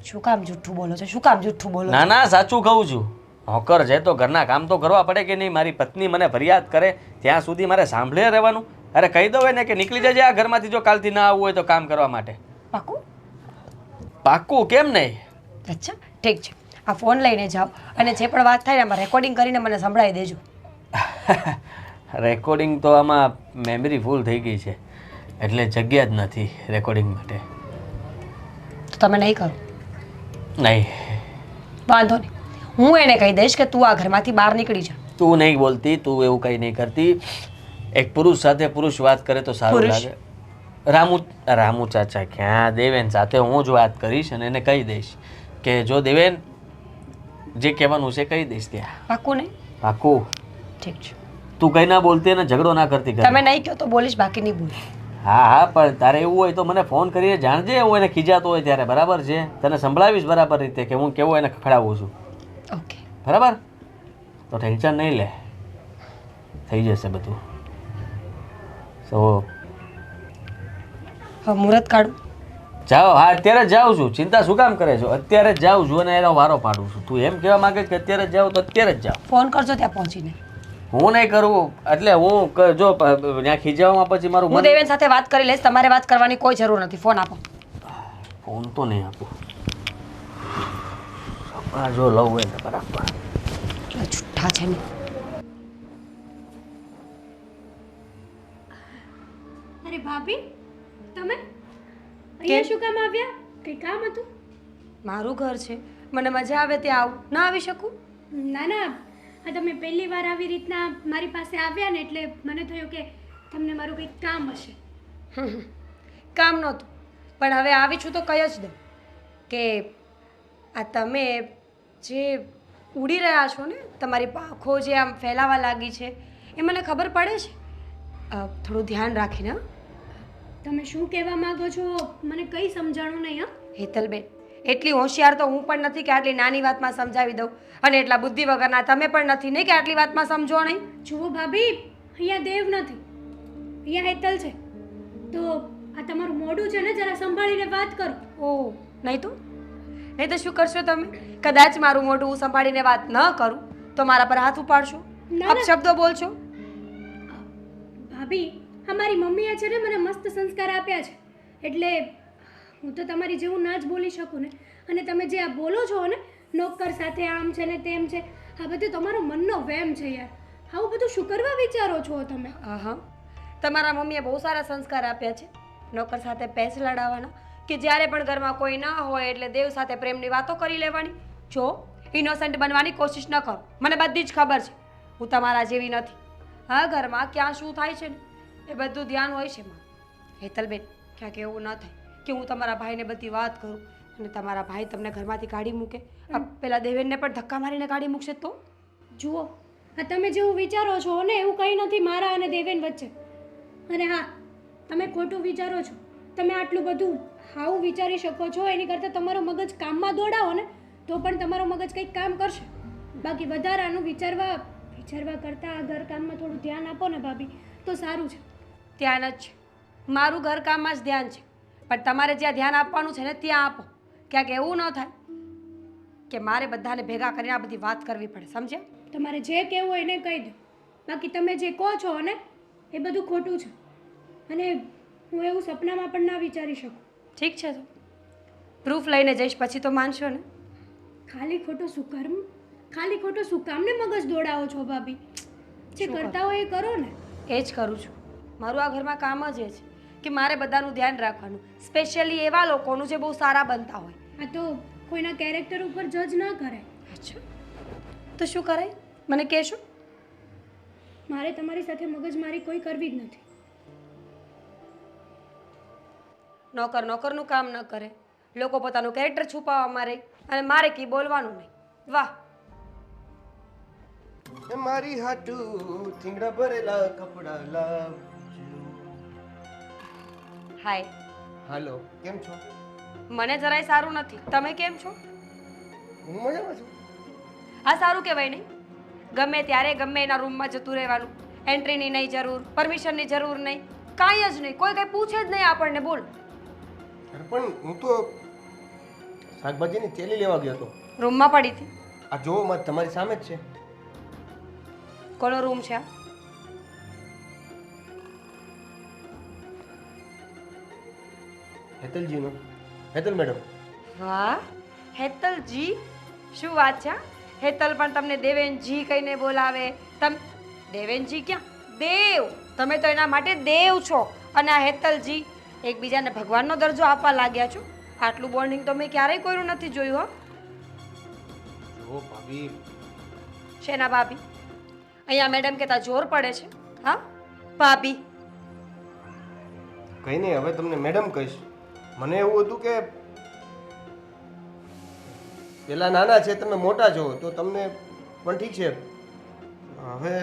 Speaker 2: શું કામ જૂઠું બોલો છો?
Speaker 4: ના ના, સાચું કહું છું. નોકર છે તો ઘરના કામ તો કરવા પડે કે નહીં? મારી પત્ની મને ફરિયાદ કરે ત્યાં સુધી મારે સાંભળે રહેવાનું? અરે કહી દો એને કે નીકળી જજે આ ઘરમાંથી જો કાલથી ના આવવું હોય તો કામ કરવા માટે. પાક્કું? કેમ નહીં?
Speaker 2: અચ્છા ઠીક છે, આ ફોન લઈને જાઓ અને જે પણ વાત થાય ને એમાં રેકોર્ડિંગ કરીને મને સંભળાવી દેજો.
Speaker 4: રેકોર્ડિંગ તો આમાં મેમરી ફૂલ થઈ ગઈ છે એટલે જગ્યા જ નથી રેકોર્ડિંગ માટે.
Speaker 2: તો તમે નહીં કરો?
Speaker 4: નહીં.
Speaker 2: વાંધો નહીં, હું એને કહી દઈશ કે તું આ ઘરમાંથી બહાર નીકળી જા.
Speaker 4: તું નહીં બોલતી, તું એવું કંઈ નહીં કરતી. એક પુરુષ સાથે પુરુષ વાત કરે તો સારું લાગે. રામુ ચાચા ક્યાં? દેવેન સાથે હું જ વાત કરીશ અને એને કહી દઈશ કે જો દેવેન જે કહેવાનું છે કહી દઈશ ત્યાં.
Speaker 2: પાક્કું નહીં?
Speaker 4: પાક્કું.
Speaker 2: ઠીક છે.
Speaker 4: તું કંઈ ના બોલતી અને ઝઘડો ના કરતી.
Speaker 2: તમે નહીં કહો તો બોલીશ, બાકી નહીં બોલીશ.
Speaker 4: હા પણ તારે એવું હોય તો મને ફોન કરીને જાણજે. હું એને ખીજાતો હોય ત્યારે, બરાબર છે? તને સંભળાવીશ બરાબર રીતે કે હું કેવો એને ખખડાવું છું.
Speaker 2: ઓકે
Speaker 4: બરાબર? તો ટેન્શન નહીં લે, થઈ જશે બધું. તો
Speaker 2: હવે મુહૂર્ત કાઢું?
Speaker 4: જાઓ. હા અત્યારે જ જાઉં છું. ચિંતા શું કામ કરે છો? અત્યારે જ જાઉં છું અને એનો વારો પાડું છું. તું એમ કહેવા માંગે કે અત્યારે જ જાઉં તો અત્યારે જ જાઉં.
Speaker 2: ફોન કરજો ત્યાં પહોંચીને.
Speaker 4: હું નહીં કરું, એટલે હું જો ત્યાં ખીજાવામાં પછી મારું
Speaker 2: હું દેવેન સાથે વાત કરી લઈશ, તમારે વાત કરવાની કોઈ જરૂર નથી. ફોન આપો.
Speaker 4: ફોન તો નહીં આપું. જો લઉં હોય ને બરાબર.
Speaker 2: જુઠ્ઠા છે ને.
Speaker 1: અરે ભાભી, તમે અહીંયા શું કામ આવ્યા? કંઈ કામ હતું?
Speaker 2: મારું ઘર છે, મને મજા આવે ત્યાં આવું, ના આવી શકું?
Speaker 1: ના ના, આ તમે પહેલી વાર આવી રીતના મારી પાસે આવ્યા ને એટલે મને થયું કે તમને મારું કંઈક કામ હશે.
Speaker 2: કામ નહોતું, પણ હવે આવી છું તો કહી જ દઉં કે આ તમે જે ઉડી રહ્યા છો ને, તમારી પાંખો જે આમ ફેલાવા લાગી છે એ મને ખબર પડે છે. થોડું ધ્યાન રાખીને.
Speaker 1: તમે શું કહેવા માંગો છો મને કંઈ સમજાણું નહીં. હા
Speaker 2: હેતલબેન, એટલી હોશિયાર તો હું પણ નથી કે આટલી નાની વાતમાં સમજાવી દઉં, અને એટલા બુદ્ધિ વગરના તમે પણ નથી ને કે આટલી વાતમાં સમજો નહીં.
Speaker 1: જુઓ ભાભી, અહીંયા દેવ નથી, અહીંયા હેતલ છે. તો આ તમારું મોઢું છે ને, જરા સંભાળીને વાત કરો.
Speaker 2: ઓહ, નહીં તો શું કરશો તમે? કદાચ મારું મોઢું હું સંભાળીને વાત ન કરું તો મારા પર હાથ ઉપાડશો, અપશબ્દો બોલશો.
Speaker 1: ભાભી, અમારી મમ્મીએ છે ને મને મસ્ત સંસ્કાર આપ્યા છે, એટલે હું તો તમારી જેવું ના જ બોલી શકું ને. અને તમે જે આ બોલો છો ને, નોકર સાથે આમ છે ને તેમ છે, આ બધું તમારો મનનો વહેમ છે યાર. આવું બધું શું કરવા વિચારો છો તમે?
Speaker 2: હા, તમારા મમ્મીએ બહુ સારા સંસ્કાર આપ્યા છે, નોકર સાથે પેચ લડાવવાના, કે જ્યારે પણ ઘરમાં કોઈ ના હોય એટલે દેવ સાથે પ્રેમની વાતો કરી લેવાની. જો ઇનોસન્ટ બનવાની કોશિશ ન કરો, મને બધી જ ખબર છે, હું તમારા જેવી નથી. હા, ઘરમાં ક્યાં શું થાય છે ને એ બધું ધ્યાન હોય છે મારું. હેતલબેન, ક્યાંક એવું ન થાય કે હું તમારા ભાઈને બધી વાત કરું અને તમારા ભાઈ તમને ઘરમાંથી કાઢી મૂકે, પેલા દેવેનને પણ ધક્કા મારીને કાઢી મૂકશે તો?
Speaker 1: જુઓ, આ તમે જેવું વિચારો છો ને એવું કંઈ નથી મારા અને દેવેન વચ્ચે. અને હા, તમે ખોટું વિચારો છો. તમે આટલું બધું આવું વિચારી શકો છો, એની કરતાં તમારો મગજ કામમાં દોડાવો ને તો પણ તમારો મગજ કંઈક કામ કરશે. બાકી વધારાનું વિચારવા કરતાં આ ઘરકામમાં થોડું ધ્યાન આપો ને ભાભી, તો સારું છે.
Speaker 2: ધ્યાન જ છે, મારું ઘરકામમાં જ ધ્યાન છે, પણ તમારે જ્યાં ધ્યાન આપવાનું છે ને ત્યાં આપો. ક્યાંક એવું ન થાય કે મારે બધાને ભેગા કરીને આ બધી વાત કરવી પડે, સમજ્યા?
Speaker 1: તમારે જે કહેવું હોય એને કહી દો, બાકી તમે જે કહો છો ને એ બધું ખોટું છે, અને હું એવું સપનામાં પણ ના વિચારી શકું.
Speaker 2: ઠીક છે, તો પ્રૂફ લઈને જઈશ પછી તો માનશો ને.
Speaker 1: ખાલી ખોટો શું કર્મ ખાલી ખોટો શું કામને મગજ દોડાવો છો ભાભી? જે કરતા હોય એ કરો ને.
Speaker 2: એ જ કરું છું. મારું આ ઘરમાં કામ જ એ છે કે મારે બધાનું ધ્યાન રાખવાનું, સ્પેશિયલી એવા લોકોનું જે બહુ સારા બનતા હોય.
Speaker 1: આ તો કોઈના કેરેક્ટર ઉપર જજ ન કરે.
Speaker 2: અચ્છા, તો શું કરાય મને કહેશો?
Speaker 1: મારે તમારી સાથે મગજમારી કોઈ કરવી જ નથી.
Speaker 2: નોકર નોકરનું કામ ન કરે, લોકો પોતાનું કેરેક્ટર છુપાવવા મારે અને મારે કી બોલવાનું નહીં. વાહ.
Speaker 3: એ મારી હાટુ થીંગડા ભરેલા કપડા લાવજો.
Speaker 2: હાય.
Speaker 3: હાલો, કેમ છો?
Speaker 2: મને જરાય સારું નથી. તમે કેમ છો?
Speaker 3: હું મજામાં છું.
Speaker 2: આ સારું કહેવાય નહીં. ગમે ત્યારે ગમે એના રૂમમાં જતું રહેવાનું, એન્ટ્રીની નહીં જરૂર, પરમિશનની જરૂર નહીં, કાંઈ જ નહીં, કોઈ કંઈ પૂછે જ નહીં આપણને. બોલ.
Speaker 3: અરે પણ હું તો શાકભાજીની થેલી લેવા ગયો હતો.
Speaker 2: રૂમમાં પડી હતી.
Speaker 3: આ જોવો તમારી સામે જ છે.
Speaker 2: કોનો રૂમ છે આ?
Speaker 3: હેતલજીનો. હેતલ મેડમ.
Speaker 2: વાહ હેતલજી, શું વાત છે? હેતલ પણ તમને દેવેનજી કહીને બોલાવે. દેવેનજી ક્યાં? દેવ. તમે તો એના માટે દેવ છો. અને આ હેતલજી, એકબીજાને ભગવાનનો દરજ્જો આપવા લાગ્યા છો. આટલું બોન્ડિંગ તો મેં ક્યારેય કોઈનું નથી જોયું. હો
Speaker 3: જો ભાભી.
Speaker 2: શેના ભાભી? અહીંયા મેડમ કહેતા જોર પડે છે. હા ભાભી.
Speaker 3: કઈ નહીં, હવે તમને મેડમ કહીશ. મને એવું હતું કે પેલા નાના છે, તમે મોટા છો તો તમને પણ ઠીક છે. હવે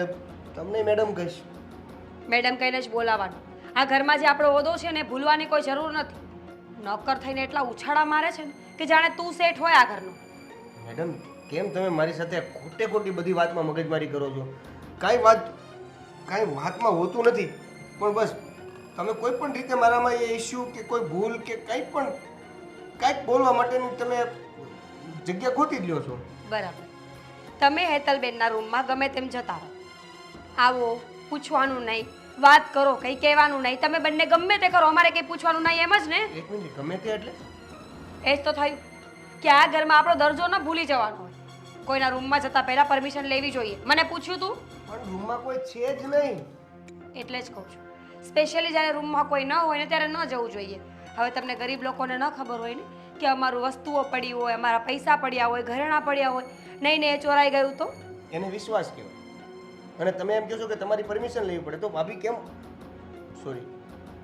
Speaker 3: તમને મેડમ કહીશ.
Speaker 2: મેડમ કહીને જ બોલાવાનું. આ ઘરમાં જે આપણો હોદ્દો છે ને ભૂલવાની કોઈ જરૂર નથી. નોકર થઈને એટલા ઉછાળા મારે છે ને કે જાણે તું શેઠ હોય આ ઘરનો.
Speaker 3: મેડમ, કેમ તમે મારી સાથે ખોટે ખોટી બધી વાતમાં મગજમારી કરો છો? કાંઈ વાતમાં હોતું નથી, પણ બસ તમે કોઈ પણ રીતે મારામાં એ ઇશ્યુ કે કોઈ ભૂલ કે કાંઈક બોલવા માટેની તમે જગ્યા ખોટી જ લ્યો છો.
Speaker 2: બરાબર. તમે હેતલબેનના રૂમમાં ગમે તેમ જતા રહો, આવો, પૂછવાનું નહીં, વાત કરો, કંઈ કહેવાનું નહીં. તમે બંને ગમે તે કરો, અમારે કંઈ પૂછવાનું નહીં, એમ જ ને?
Speaker 3: એક મિનિટ, ગમે તે એટલે?
Speaker 2: એ જ તો થયું કે આ ઘરમાં આપણો દરજ્જો ન ભૂલી જવાનો હોય. કોઈના રૂમમાં જતા પહેલાં પરમિશન લેવી જોઈએ. મને પૂછ્યું તું?
Speaker 3: પણ રૂમમાં કોઈ છે જ નહીં.
Speaker 2: એટલે જ કહું છું, સ્પેશિયલી જ્યારે રૂમમાં કોઈ ન હોય ને ત્યારે ન જવું જોઈએ. હવે તમને ગરીબ લોકોને ન ખબર હોય ને કે અમારું વસ્તુઓ પડી હોય, અમારા પૈસા પડ્યા હોય, ઘરેણાં પડ્યા હોય, નહીં ને એ ચોરાઈ ગયું તો
Speaker 3: એને વિશ્વાસ કહેવાય. અને તમે એમ કહો છો કે તમારી પરમિશન લેવી પડે, તો ભાભી કેમ? સોરી,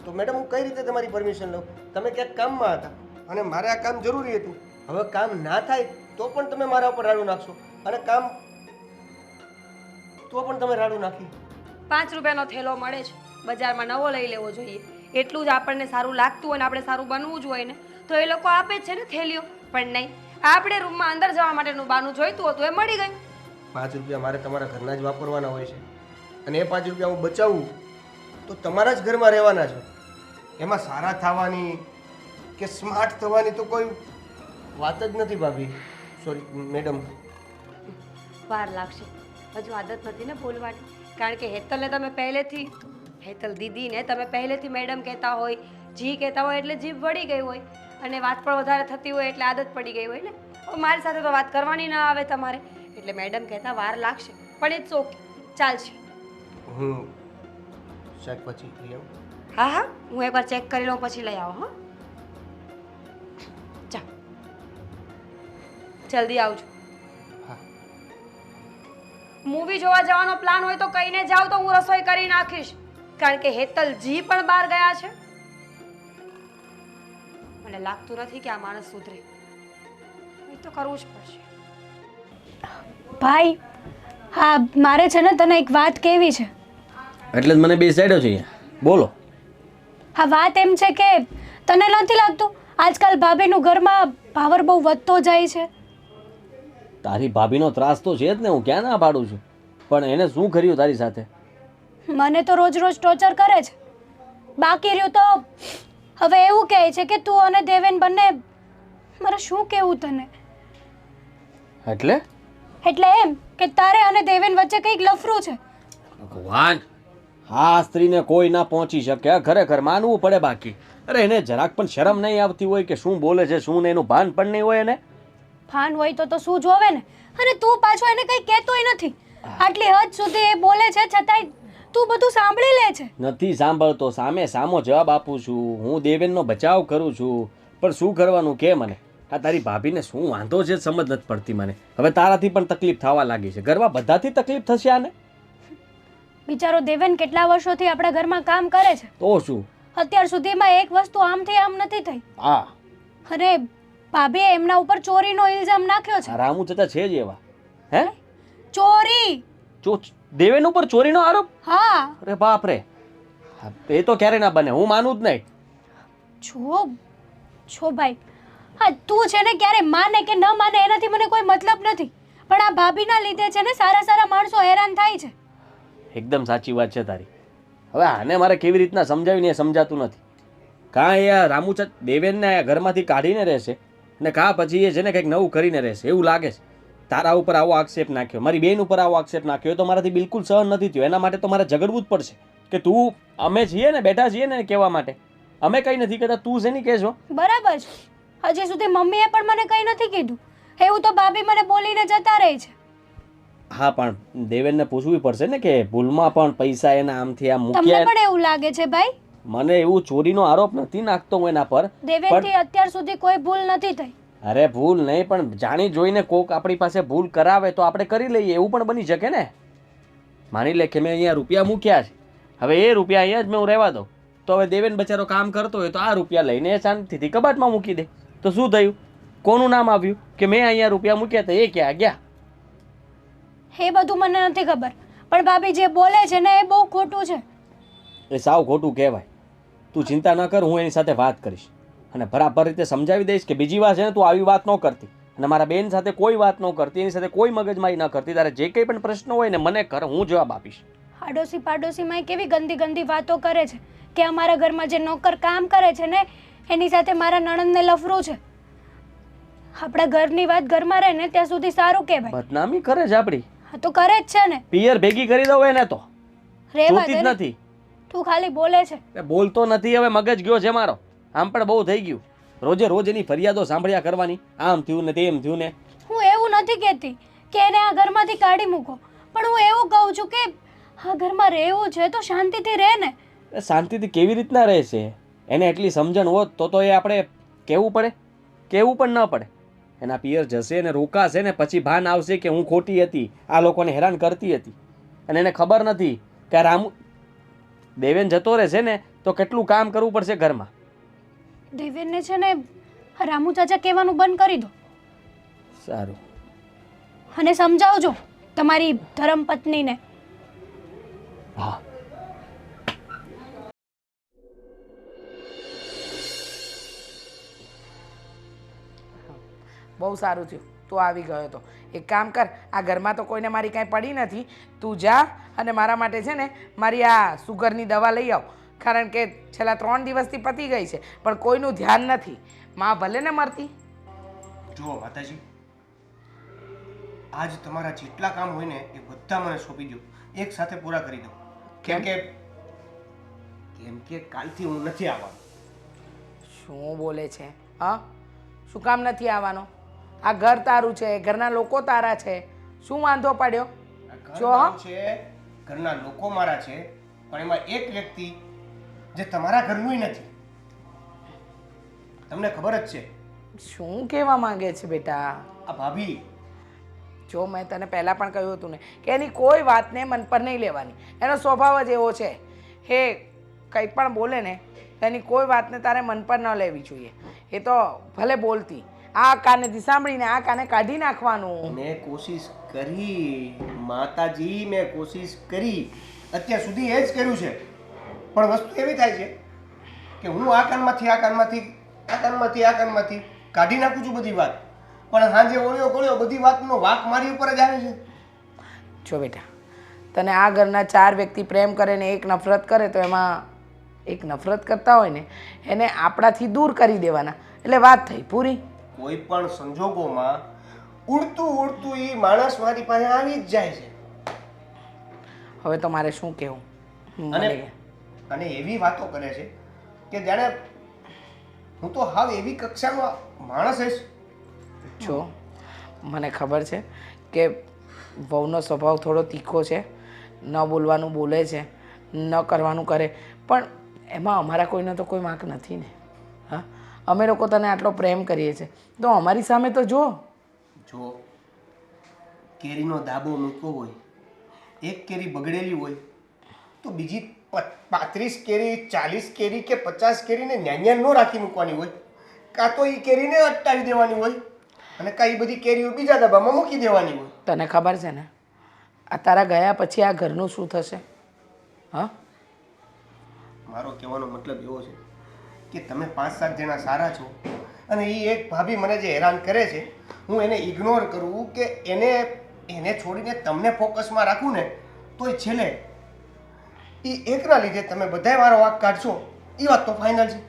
Speaker 3: તો મેડમ હું કઈ રીતે તમારી પરમિશન લઉં? તમે ક્યાંક કામમાં હતા અને મારે આ કામ જરૂરી હતું. હવે કામ ના થાય તો પણ તમે મારા ઉપર રાડું નાખશો, અને કામ તો પણ તમે રાડું નાખી.
Speaker 2: 5 રૂપિયાનો થેલો મળે છે, બજારમાં નવો લઈ લેવો જોઈએ. એટલું જ આપણને સારું લાગતું હોય ને આપણે સારું બનવું જ હોય ને તો એ લોકો આપે જ છે ને થેલીઓ. પણ નહીં, આપણે રૂમમાં અંદર જવા માટેનું બાનું જોઈતું હતું, એ મળી ગયું.
Speaker 3: 5 રૂપિયા મારે તમારા ઘરના જ વાપરવાના હોય છે, અને એ 5 રૂપિયા હું બચાવું તો તમારા જ ઘરમાં રહેવાના છે. એમાં સારા થવાની કે સ્માર્ટ થવાની તો કોઈ વાત જ નથી ભાભી. Sorry madam.
Speaker 2: વાર લાગશે, હજુ આદત નથી ને બોલવાની. કારણ કે હેતલને તમે પહેલેથી, હેતલ દીદીને તમે પહેલેથી મેડમ કહેતા હોય, જી કહેતા હોય એટલે જીભ વળી ગઈ હોય, અને વાત પણ વધારે થતી હોય એટલે આદત પડી ગઈ હોય ને. હવે મારી સાથે તો વાત કરવાની ના આવે તમારે, એટલે મેડમ કહેતા વાર લાગશે, પણ ઇટ્સ ઓકે, ચાલશે.
Speaker 3: હું શાકભાજી લઈ આવું?
Speaker 2: હા હા, હું એકવાર ચેક કરી લઉં પછી લઈ આવો. હા ચાલ, જલ્દી આવજો.
Speaker 3: હા.
Speaker 2: મૂવી જોવા જવાનો પ્લાન હોય તો કહીને જાઓ તો હું રસોઈ કરી નાખીશ. કારણ કે હેતલજી પણ બહાર ગયા છે. મને લાગતું નથી કે આ માણસ સુધરે. એ તો કરવું જ પડશે.
Speaker 1: ભાઈ, હા મારે છે ને તને એક વાત કહેવી છે.
Speaker 4: એટલે જ મને બે સાઈડો છે અહીંયા. બોલો.
Speaker 1: હા, વાત એમ છે કે તને નથી લાગતું આજકાલ ભાભીનું ઘરમાં પાવર બહુ વધતો જાય છે?
Speaker 4: તારી ભાભીનો ત્રાસ તો છે જ ને, હું ક્યાં ના પાડું છું, પણ એને શું કર્યું તારી સાથે?
Speaker 1: મને તો રોજ રોજ ટોર્ચર કરે છે. બાકી રહ્યું તો હવે એવું કહે છે કે તું અને દેવેન બંને, મારે શું કહેવું તને?
Speaker 4: એટલે
Speaker 1: એમ કે તારે અને દેવેન વચ્ચે કંઈક લફરું છે.
Speaker 4: ભગવાન, હા સ્ત્રીને કોઈ ના પહોંચી શકે આ ખરેખર માનવું પડે બાકી અરે એને જરાક પણ શરમ નહીં આવતી હોય કે શું બોલે છે શું ને એનું ભાન પણ નહીં હોય એને
Speaker 1: ભાન હોય તો શું જોવે ને. અને તું પાછો એને કંઈ કહેતોય નથી. આટલી હદ સુધી એ બોલે છે છતાંય તું બધું સાંભળી લે છે.
Speaker 4: નથી સાંભળતો સામે સામો જવાબ આપું છું હું દેવેનનો બચાવ કરું છું પણ શું કરવાનું કે મને આ તારી ભાભીને શું વાંધો છે સમજ નથી પડતી મને હવે તારાથી પણ તકલીફ થવા લાગી છે ઘરમાં બધાથી તકલીફ થશે આને
Speaker 1: બિચારો દેવેન કેટલા વર્ષોથી આપણા ઘરમાં કામ કરે છે.
Speaker 4: તો શું
Speaker 1: અત્યાર સુધીમાં એક વસ્તુ આમથી આમ નથી થઈ.
Speaker 4: હા
Speaker 1: અને ભાભીએ એમના ઉપર ચોરીનો ઇલ્ઝામ નાખ્યો છે.
Speaker 4: આ રામુ ચાચા છે જ એવા હે
Speaker 1: ચોરી
Speaker 4: દેવેન ઉપર ચોરીનો આરોપ
Speaker 1: હા.
Speaker 4: અરે બાપ રે એ તો ક્યારે ના બને હું માનું જ નહીં
Speaker 1: છો ભાઈ હા તું છે ને ક્યારે માને કે ન માને એનાથી મને કોઈ મતલબ નથી પણ આ ભાભીના લીધે છે ને સારા સારા માણસો હેરાન થાય છે.
Speaker 4: એકદમ સાચી વાત છે તારી હવે આને મારે કેવી રીતના સમજાવીને એ સમજાતું નથી કાં એ આ રામુચા દેવેનને આ ઘરમાંથી કાઢીને રહેશે ને કાં પછી એ છે ને કંઈક નવું કરીને રહેશે એવું લાગે છે તારા ઉપર આવો આક્ષેપ નાખ્યો મારી બેન ઉપર આવો આક્ષેપ નાખ્યો તો મારાથી બિલકુલ સહન નથી થયો એના માટે તો મારે ઝઘડવું જ પડશે કે તું અમે છીએ ને બેઠા છીએ ને કહેવા માટે અમે કંઈ નથી કહેતા તું શેની કહેશો
Speaker 1: બરાબર છે. હજી સુધી મમ્મીએ પણ મને કંઈ નથી કીધું એવું તો ભાભી મને બોલીને જતા રહે છે.
Speaker 4: હા પણ દેવેનને પૂછવું પડશે ને કે ભૂલમાં પણ પૈસા એના આમથી આમ
Speaker 1: તમને
Speaker 4: મૂક્યા
Speaker 1: પણ એવું લાગે છે ભાઈ?
Speaker 4: મને એવું ચોરીનો આરોપ નથી નાખતો હું એના પર
Speaker 1: દેવેનથી અત્યાર સુધી કોઈ ભૂલ નથી થઈ.
Speaker 4: અરે ભૂલ નહીં પણ જાણી જોઈને કોક આપણી પાસે ભૂલ કરાવે તો આપણે કરી લઈએ એવું પણ બની શકે ને માની લે કે મેં અહીંયા રૂપિયા મૂક્યા છે હવે એ રૂપિયા અહીંયા જ મેં હું રહેવા દઉં તો હવે દેવેન બચારો કામ કરતો હોય તો આ રૂપિયા લઈને એ શાંતિથી કબાટમાં મૂકી દે તો શું થયું કોનું નામ આવ્યું કે મેં અહીંયા રૂપિયા મૂક્યા તો એ ક્યાં ગયા
Speaker 1: એ બધું મને નથી ખબર પણ ભાભી જે બોલે છે ને એ બહુ ખોટું છે.
Speaker 4: એ સાવ ખોટું કહેવાય તું ચિંતા ન કર હું એની સાથે વાત કરીશ અને બરાબર રીતે સમજાવી દઈશ કે બીજી વાર છે ને તું આવી વાત ન કરતી અને મારા બેન સાથે કોઈ વાત ન કરતી એની સાથે કોઈ મગજમારી ન કરતી તારે જે કંઈ પણ પ્રશ્ન હોય ને મને કર હું જવાબ આપીશ.
Speaker 1: આડોશી પાડોશીમાં કેવી ગંદી ગંદી વાતો કરે છે કે અમારા ઘરમાં જે નોકર કામ કરે છે ને એની સાથે મારા નણંદને લફરું છે. આપણા ઘરની વાત ઘરમાં રહે ને ત્યાં સુધી સારું કહેવાય.
Speaker 4: બદનામી કરે છે આપણી.
Speaker 1: હા તો કરે જ છે ને.
Speaker 4: પિયર ભેગી કરી દઉં એને તો
Speaker 1: રહેવા
Speaker 4: જોતી
Speaker 1: દે
Speaker 4: જ
Speaker 1: ને.
Speaker 4: નથી
Speaker 1: તું ખાલી બોલે છે.
Speaker 4: બોલતો નથી હવે મગજ ગયો છે મારો આમ પણ બહુ થઈ ગયું રોજે રોજ એની ફરિયાદો સાંભળ્યા કરવાની આમ થયું ને તેમ થયું ને
Speaker 1: હું એવું નથી કહેતી કે એને આ ઘરમાંથી કાઢી મૂકો પણ હું એવું કહું છું કે આ ઘરમાં રહેવું છે તો શાંતિથી રહે ને.
Speaker 4: એ શાંતિથી કેવી રીતના રહેશે એને એટલી સમજણ હોત તો એ આપણે કહેવું પડે કહેવું પણ ન પડે એના પિયર જશે ને રોકાશે ને પછી ભાન આવશે કે હું ખોટી હતી આ લોકોને હેરાન કરતી હતી અને એને ખબર નથી કે રામુ દેવેન જતો રહેશે ને તો કેટલું કામ કરવું પડશે ઘરમાં.
Speaker 1: દેવેનને છે ને રામુ ચાચા કહેવાનું બંધ કરી દો
Speaker 4: સારું
Speaker 1: અને સમજાવજો તમારી ધર્મપત્નીને.
Speaker 4: હા
Speaker 5: બહુ સારું થયું તું આવી ગયો તો એક કામ કર આ ઘરમાં તો કોઈને મારી કાંઈ પડી નથી તું જા અને મારા માટે છે ને મારી આ સુગરની દવા લઈ આવ કારણ કે છેલ્લા 3 દિવસથી પતી ગઈ છે પણ કોઈનું ધ્યાન નથી માં ભલે ને મરતી.
Speaker 3: જુઓ માતાજી આજ તમારા જેટલા કામ હોય ને એ બધા મને સોંપી દો એક સાથે પૂરા કરી દો કેમ કે કાલથી હું નથી આવવાનો.
Speaker 5: શું બોલે છે હા શું કામ નથી આવવાનો? આ ઘર તારું છે ઘરના લોકો તારા છે શું વાંધો પડ્યો? જો
Speaker 3: છે ઘરના લોકો મારા છે પણ એમાં એક વ્યક્તિ જે તમારા ઘરનું નથી. તમને ખબર જ છે
Speaker 5: શું કહેવા માંગે છે બેટા?
Speaker 3: આ ભાભી
Speaker 5: જો મેં તને પહેલાં પણ કહ્યું હતું ને કે એની કોઈ વાતને મન પર નહીં લેવાની એનો સ્વભાવ જ એવો છે હે કંઈ પણ બોલે ને એની કોઈ વાતને તારે મન પર ન લેવી જોઈએ. એ તો ભલે બોલતી આ કાનેથી સાંભળીને આ કાને કાઢી નાખવાનું.
Speaker 3: મેં કોશિશ કરી માતાજી મેં કોશિશ કરી અત્યાર સુધી એ જ કર્યું છે પણ વસ્તુ એવી થાય છે કે હું આ કાનમાંથી આ કાનમાંથી આ કાનમાંથી આ કાનમાંથી કાઢી નાખું છું બધી વાત પણ હાજે ઓળ્યો ગોળ્યો બધી વાતનો વાંક મારી ઉપર જ આવે છે.
Speaker 5: જો બેટા તને આ ઘરના 4 વ્યક્તિ પ્રેમ કરે ને એક નફરત કરે તો એમાં એક નફરત કરતા હોય ને એને આપણાથી દૂર કરી દેવાના એટલે વાત થઈ પૂરી.
Speaker 3: કોઈ પણ સંજોગોમાં ઉડતું ઉડતું એ માણસ મારી પાસે આવી જ જાય છે.
Speaker 5: હવે તો મારે શું કહેવું?
Speaker 3: અને અને એવી વાતો કરે છે કે જાણે હું તો હાવ એવી કક્ષાનો માણસ હશ.
Speaker 5: જો મને ખબર છે કે વહુનો સ્વભાવ થોડો તીખો છે, ન બોલવાનું બોલે છે, ન કરવાનું કરે, પણ એમાં અમારા કોઈનો તો કોઈ વાંક નથી ને. હા, અમે લોકો તને આટલો પ્રેમ કરીએ છીએ તો અમારી સામે તો જો.
Speaker 3: જો કેરીનો દાબો મૂક્યો હોય, એક કેરી બગડેલી હોય તો બીજી 35 કેરી 40 કેરી કે 50 કેરીને ન્યાન્યા ન રાખી મૂકવાની હોય. કાં તો એ કેરીને અટકાવી દેવાની હોય અને કાં એ બધી કેરીઓ બીજા ડબ્બામાં મૂકી દેવાની હોય.
Speaker 5: તને ખબર છે ને આ તારા ગયા પછી આ ઘરનું શું થશે? હા,
Speaker 3: મારો કહેવાનો મતલબ એવો છે કે તમે 5-7 જણા સારા છો અને એ એક ભાભી મને જે હેરાન કરે છે, હું એને ઇગ્નોર કરું કે એને છોડીને તમને ફોકસમાં રાખું ને તો એ છેલ્લે એ એકના લીધે તમે બધાય મારો વાંક કાઢશો. એ વાત તો ફાઇનલ છે.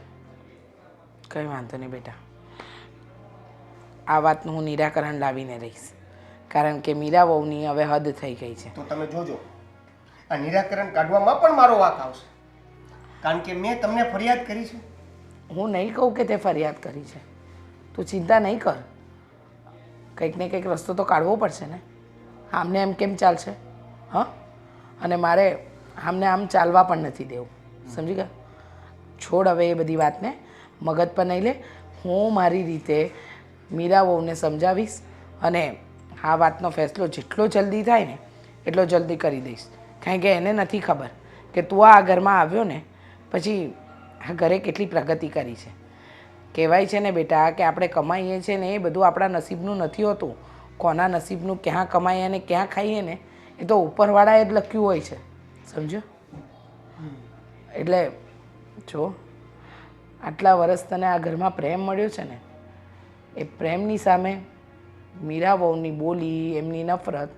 Speaker 5: કંઈ વાંધો નહીં બેટા, આ વાતનું હું નિરાકરણ લાવીને રહીશ, કારણ કે મીરા વહુની હવે હદ થઈ ગઈ છે.
Speaker 3: તો તમે જોજો આ નિરાકરણ કાઢવામાં પણ મારો વાંક આવશે, કારણ કે મેં તમને ફરિયાદ કરી છે.
Speaker 5: હું નહીં કહું કે તે ફરિયાદ કરી છે, તું ચિંતા નહીં કર, કંઈક ને કંઈક રસ્તો તો કાઢવો પડશે ને. આમને એમ કેમ ચાલશે? હા, અને મારે આમને આમ ચાલવા પણ નથી દેવું, સમજી ગયા? છોડ હવે એ બધી વાતને મગજ પર નહીં લે. હું મારી રીતે મીરા વહુને સમજાવીશ અને આ વાતનો ફેસલો જેટલો જલ્દી થાય ને એટલો જલ્દી કરી દઈશ, કારણ કે એને નથી ખબર કે તું આ ઘરમાં આવ્યો ને પછી આ ઘરે કેટલી પ્રગતિ કરી છે. કહેવાય છે ને બેટા કે આપણે કમાઈએ છીએ ને એ બધું આપણા નસીબનું નથી હોતું. કોના નસીબનું ક્યાં કમાઈએ અને ક્યાં ખાઈએ ને એ તો ઉપરવાળાએ જ લખ્યું હોય છે, સમજો? એટલે જો આટલા વર્ષ તને આ ઘરમાં પ્રેમ મળ્યો છે ને, એ પ્રેમની સામે મીરા વહુની બોલી, એમની નફરત,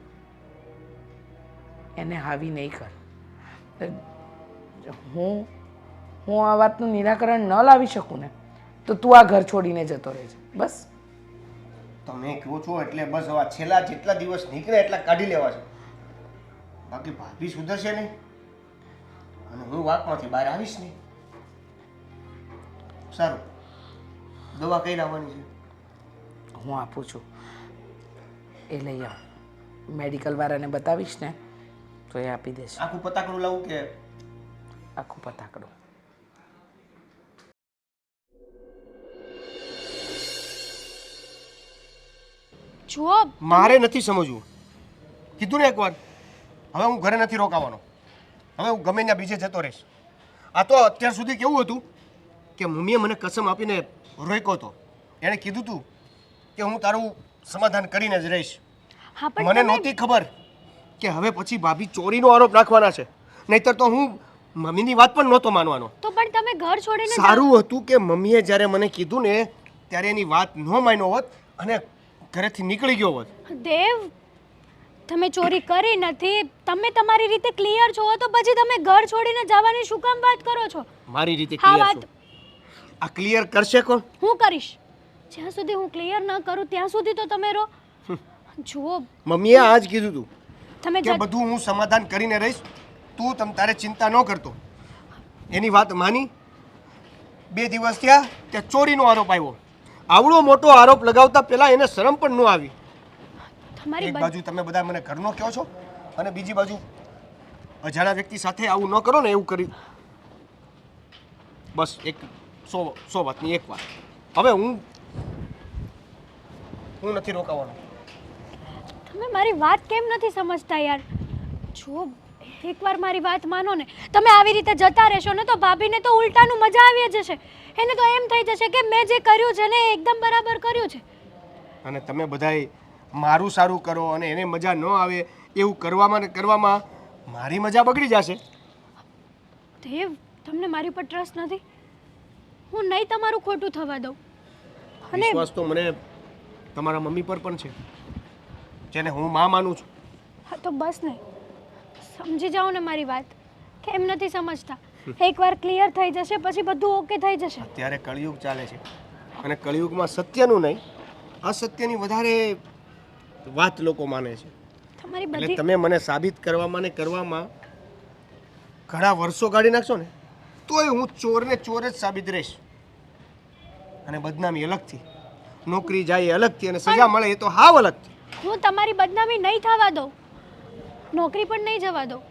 Speaker 5: એને હાવી નહીં કર. હું આ વાતનું નિરાકરણ ન લાવી શકું ને તો તું આ ઘર છોડીને જતો રહેજે, બસ.
Speaker 3: તમે કહો છો એટલે બસ હવે છેલ્લા જેટલા દિવસ નીકળે એટલા કાઢી લેવા છે. બાકી ભાભી સુધરશે નહીં અને હું વાંકમાંથી બહાર આવીશ નહીં. સારું, દવા કઈ લાવવાની છે?
Speaker 5: હું આપું છું, એ લઈ આવ. મેડિકલ વાળાને બતાવીશ ને તો એ આપી દેશે.
Speaker 3: આખું પતાકડું લાવું કે
Speaker 5: આખું પતાકડું?
Speaker 1: જુઓ,
Speaker 3: મારે નથી સમજવું. કીધું ને એકવાર, હવે હું ઘરે નથી રોકાવાનો. હવે હું ગમે ત્યાં બીજે જતો રહીશ. આ તો અત્યાર સુધી કેવું હતું કે મમ્મીએ મને કસમ આપીને રોક્યો હતો. એણે કીધું હતું કે હું તારું સમાધાન કરીને જ રહીશ.
Speaker 1: હા પણ
Speaker 3: મને
Speaker 1: તમે-
Speaker 3: નહોતી ખબર કે હવે પછી ભાભી ચોરીનો આરોપ નાખવાના છે. નહીંતર તો હું મમ્મીની વાત પણ નહોતો માનવાનો.
Speaker 1: તો પણ તમે ઘર છોડીને
Speaker 3: સારું હતું કે મમ્મીએ જ્યારે મને કીધું ને ત્યારે એની વાત ન માન્યો હોત અને ઘરેથી નીકળી ગયો હોત.
Speaker 1: દેવ, તમે ચોરી કરી નથી, તમે તમારી રીતે ક્લિયર છો તો પછી તમે ઘર છોડીને જવાની શું કામ વાત કરો છો?
Speaker 3: મારી રીતે
Speaker 1: હા,
Speaker 3: ક્લિયર
Speaker 1: વાત-
Speaker 3: છું. આ ક્લિયર કરશે કોણ?
Speaker 1: હું કરીશ. જ્યાં સુધી હું ક્લિયર ન કરું ત્યાં સુધી તો તમે રહો. જુઓ,
Speaker 3: મમ્મીએ આજ કીધું હતું
Speaker 1: તમે
Speaker 3: કે બધું હું સમાધાન કરીને રહીશ, તું તારે ચિંતા ન કરતો. એની વાત માની. 2 દિવસ થયા ત્યાં ચોરીનો આરોપ આવ્યો. આવડો મોટો આરોપ લગાવતા પહેલા એને શરમ પણ ન આવી.
Speaker 1: તમારી
Speaker 3: એક બાજુ તમે બધા મને ઘરનો કહો છો અને બીજી બાજુ અજાણા વ્યક્તિ સાથે આવું ન કરો ને એવું કરી. બસ એક 100 વાતની એક વાત. હવે હું નથી રોકાવાનો.
Speaker 1: તમે મારી વાત કેમ નથી સમજતા યાર? જો એકવાર મારી વાત માનો ને, તમે આવી રીતે જતા રહેશો ને તો ભાભીને તો ઉલટાનું મજા આવી જશે. એને તો એમ થઈ જશે કે મેં જે કર્યું છે ને એ એકદમ બરાબર કર્યું છે.
Speaker 3: અને તમે બધાય મારું સારું કરો અને એને મજા ન આવે એવું કરવામાં ને કરવામાં મારી મજા બગડી જશે.
Speaker 1: દેવ, તમને મારી પર ટ્રસ્ટ નથી? હું નહીં તમારું ખોટું થવા દઉં. અને
Speaker 3: વિશ્વાસ તો મને તમારા મમ્મી પર પણ છે, જેને હું માં માનું છું.
Speaker 1: હા તો બસ ને, સમજી જાઓ ને મારી વાત. કેમ નથી સમજતા? એકવાર ક્લિયર થઈ જશે પછી બધું ઓકે થઈ જશે.
Speaker 3: અત્યારે કળિયુગ ચાલે છે અને કળિયુગમાં સત્યનું નહીં અસત્યની વધારે વાત લોકો માને છે.
Speaker 1: તમારી
Speaker 3: એટલે
Speaker 1: બધી
Speaker 3: તમે મને સાબિત કરવામાં ને કરવામાં ઘણા વર્ષો કાઢી નાખશો ને તોય હું ચોરને ચોર જ સાબિત રહીશ. અને બદનામી અલગથી, નોકરી જાય એ અલગથી, અને સજા મળે એ તો હાવ અલગથી.
Speaker 1: હું તમારી બદનામી નહીં થવા દઉં, નોકરી પણ નહીં જવા દઉં.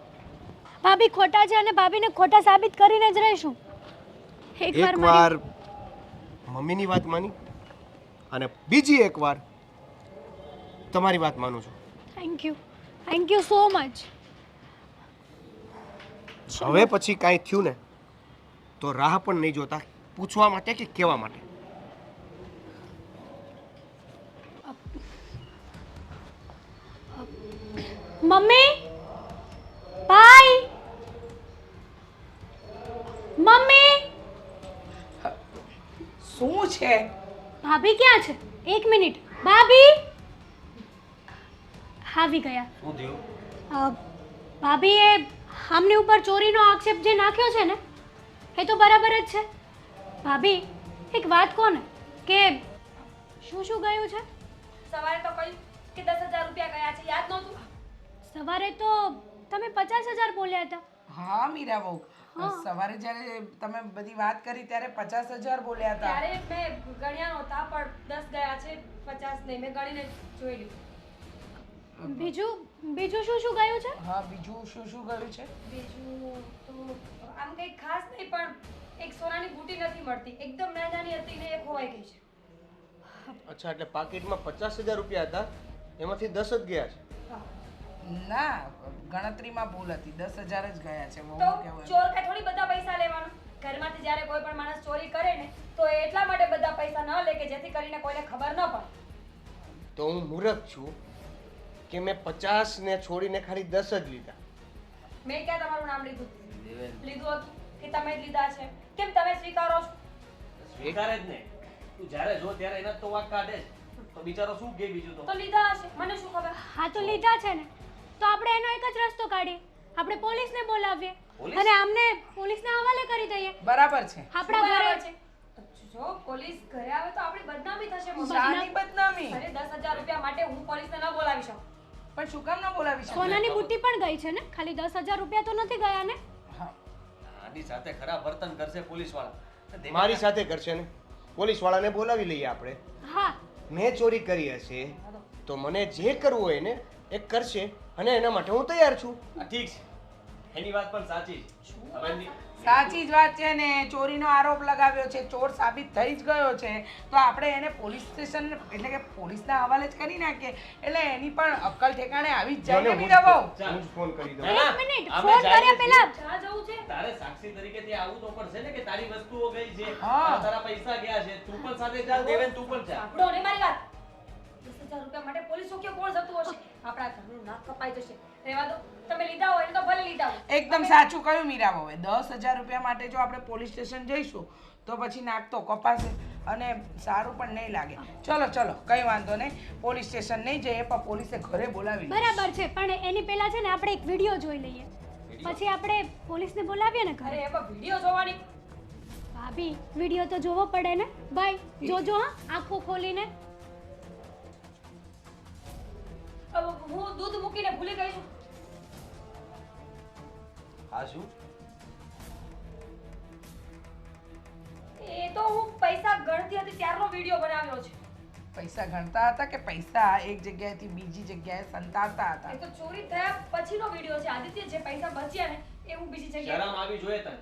Speaker 1: ભાભી ખોટા છે અને ભાભીને ખોટા સાબિત કરીને જ રહીશું. એકવાર મારી-
Speaker 3: એકવાર મમ્મીની વાત માની અને બીજી એકવાર તમારી વાત માનું છું.
Speaker 1: Thank you so much.
Speaker 3: હવે પછી કાંઈ થયું ને તો રાહ પણ નહીં જોતા પૂછવા માટે કે કહેવા માટે.
Speaker 1: મમ્મી, ભાઈ, મમ્મી,
Speaker 5: શું છે?
Speaker 1: ભાભી ક્યાં છે? એક મિનિટ, ભાભી. આવી ગયા.
Speaker 4: શું થયું?
Speaker 1: ભાભીએ આમની ઉપર ચોરીનો આક્ષેપ જે નાખ્યો છે ને એ તો બરાબર જ છે. ભાભી એક વાત કહો ને કે શું શું ગયું છે?
Speaker 2: સવારે તો કહ્યું કે 10,000 રૂપિયા ગયા છે, યાદ નહોતું?
Speaker 1: સવારે તો તમે 50,000 બોલ્યા હતા.
Speaker 5: હા મીરા બહુ સવારે જ્યારે તમે બધી વાત કરી ત્યારે 50,000 બોલ્યા હતા.
Speaker 2: ત્યારે મેં ગણ્યા નહોતા પણ 10 ગયા છે, 50 નહીં. મેં ગણીને જોઈ લીધું.
Speaker 1: બીજું શું શું ગયું છે?
Speaker 5: હા બીજું શું શું ગયું છે?
Speaker 2: બીજું તો આમ કંઈ ખાસ નહીં, પણ એક સોનાની બુટી નથી મળતી, એકદમ નાની હતી ને એ ખોવાઈ ગઈ છે.
Speaker 3: અચ્છા, એટલે પાકીટમાં 50,000 રૂપિયા હતા, એમાંથી 10 જ ગયા છે.
Speaker 5: ના, ગણતરીમાં ભૂલ હતી. 10,000 જ ગયા છે.
Speaker 2: તો ચોર કે થોડી બધા પૈસા લેવાનો? ઘરમાંથી જ્યારે કોઈ પણ માણસ ચોરી કરે ને તો એ એટલા માટે બધા પૈસા ન લે કે જેથી કરીને કોઈને ખબર ન પડે.
Speaker 3: તો હું મૂર્ખ છું કે મેં 50 ને છોડીને ખાલી 10 જ લીધા.
Speaker 2: મેં ક્યાં તમારું નામ લીધું હતું કે તમે જ લીધા છે? કેમ તમે સ્વીકારો છો?
Speaker 4: સ્વીકારે જ ને. તું જ્યારે જો ત્યારે એના જ તો વાંક કાઢે છે. તો બિચારો શું કે બીજું તો?
Speaker 2: તો લીધા હશે, મને શું ખબર?
Speaker 1: હા તો લીધા છે ને તો આપણે એનો એક જ રસ્તો કાઢીએ, આપણે પોલીસને બોલાવીએ
Speaker 4: પોલીસ?
Speaker 1: અને આમને પોલીસના હવાલે કરી દઈએ.
Speaker 5: બરાબર છે.
Speaker 1: આપણા
Speaker 2: બરાબર
Speaker 1: ઘરે
Speaker 2: છે. જો પોલીસ ઘરે આવે તો આપણી બદનામી થશે. મોટી.
Speaker 5: શાની બદનામી?
Speaker 2: અરે 10,000 રૂપિયા માટે હું પોલીસને ન બોલાવી શકું.
Speaker 5: પણ શું કામ ન બોલાવી શકે?
Speaker 1: સોનાની બુટ્ટી પણ ગઈ છે ને, ખાલી 10,000 રૂપિયા તો નથી ગયા ને.
Speaker 5: હા
Speaker 4: આની સાથે ખરાબ વર્તન કરશે પોલીસ વાળા.
Speaker 3: મારી સાથે કરશે ને, પોલીસ વાળાને બોલાવી લઈએ આપણે.
Speaker 1: હા
Speaker 3: મેં ચોરી કરી હશે તો મને જે કરવું હોય ને એ કરશે, અને એના માટે હું તૈયાર છું.
Speaker 4: આ ઠીક છે, એની વાત પણ સાચી છે. હવે એની-
Speaker 5: સાચી જ વાત છે ને. ચોરીનો આરોપ લગાવ્યો છે, ચોર સાબિત થઈ જ ગયો છે, તો આપણે એને પોલીસ સ્ટેશન એટલે કે પોલીસના હવાલે જ કરી નાખીએ એટલે એની પણ અક્કલ ઠેકાણે આવી જ જાય ને મીરા બહુ.
Speaker 3: હું જ ફોન કરી દઉં.
Speaker 4: ના, ના,
Speaker 1: એક મિનિટ,
Speaker 4: આપણે
Speaker 1: ફોન
Speaker 4: જઈએ
Speaker 1: કર્યા
Speaker 4: છીએ.
Speaker 1: પહેલા
Speaker 2: ક્યાં જવું છે?
Speaker 4: તારે સાક્ષી તરીકે ત્યાં આવવું તો પડશે ને કે તારી વસ્તુઓ ગઈ છે,
Speaker 5: હા.
Speaker 4: તારા પૈસા ગયા છે. તું પણ સાથે ચાલ, દેવેન તું પણ ચાલ.
Speaker 2: સાંભળો ને મારી વાત. 10,000 રૂપિયા માટે પોલીસ ચોકીએ કોણ જતું હશે? આપણા ઘરનું નાક કપાઈ જશે. રહેવા દો, તમે લીધા હોય ને તો ભલે લીધા હોય.
Speaker 5: એકદમ સાચું કહ્યું મીરા બહુએ. 10,000 રૂપિયા માટે જો આપણે પોલીસ સ્ટેશન જઈશું તો પછી નાક તો કપાશે અને સારું પણ નહીં લાગે. ચલો ચલો કઈ વાંધો નહીં, પોલીસ સ્ટેશન નહીં જઈએ પણ પોલીસે ઘરે બોલાવી લઈશું.
Speaker 1: બરાબર છે, પણ એની પહેલા છે ને આપણે એક વિડીયો જોઈ લઈએ, પછી આપણે પોલીસને બોલાવીએ ને
Speaker 2: અરે
Speaker 1: ઘરે.
Speaker 2: એમાં વિડીયો જોવાની.
Speaker 1: ભાભી વિડીયો તો જોવો પડે ને. ભાઈ જોજો હા, આંખો ખોલીને.
Speaker 2: હવે હું દૂધ મૂકીને ભૂલી ગઈ છું.
Speaker 4: હા શું?
Speaker 2: એ તો હું પૈસા ગણતી હતી ત્યારનો વિડીયો બનાવ્યો છે.
Speaker 5: પૈસા ગણતા હતા કે પૈસા એક જગ્યાએથી બીજી જગ્યાએ સંતાડતા હતા?
Speaker 2: એ તો ચોરી થયા પછીનો વિડીયો છે. આદિત્ય જે પૈસા બચ્યા ને એ હું બીજી જગ્યાએ.
Speaker 4: શરમ આવી જોઈએ તને.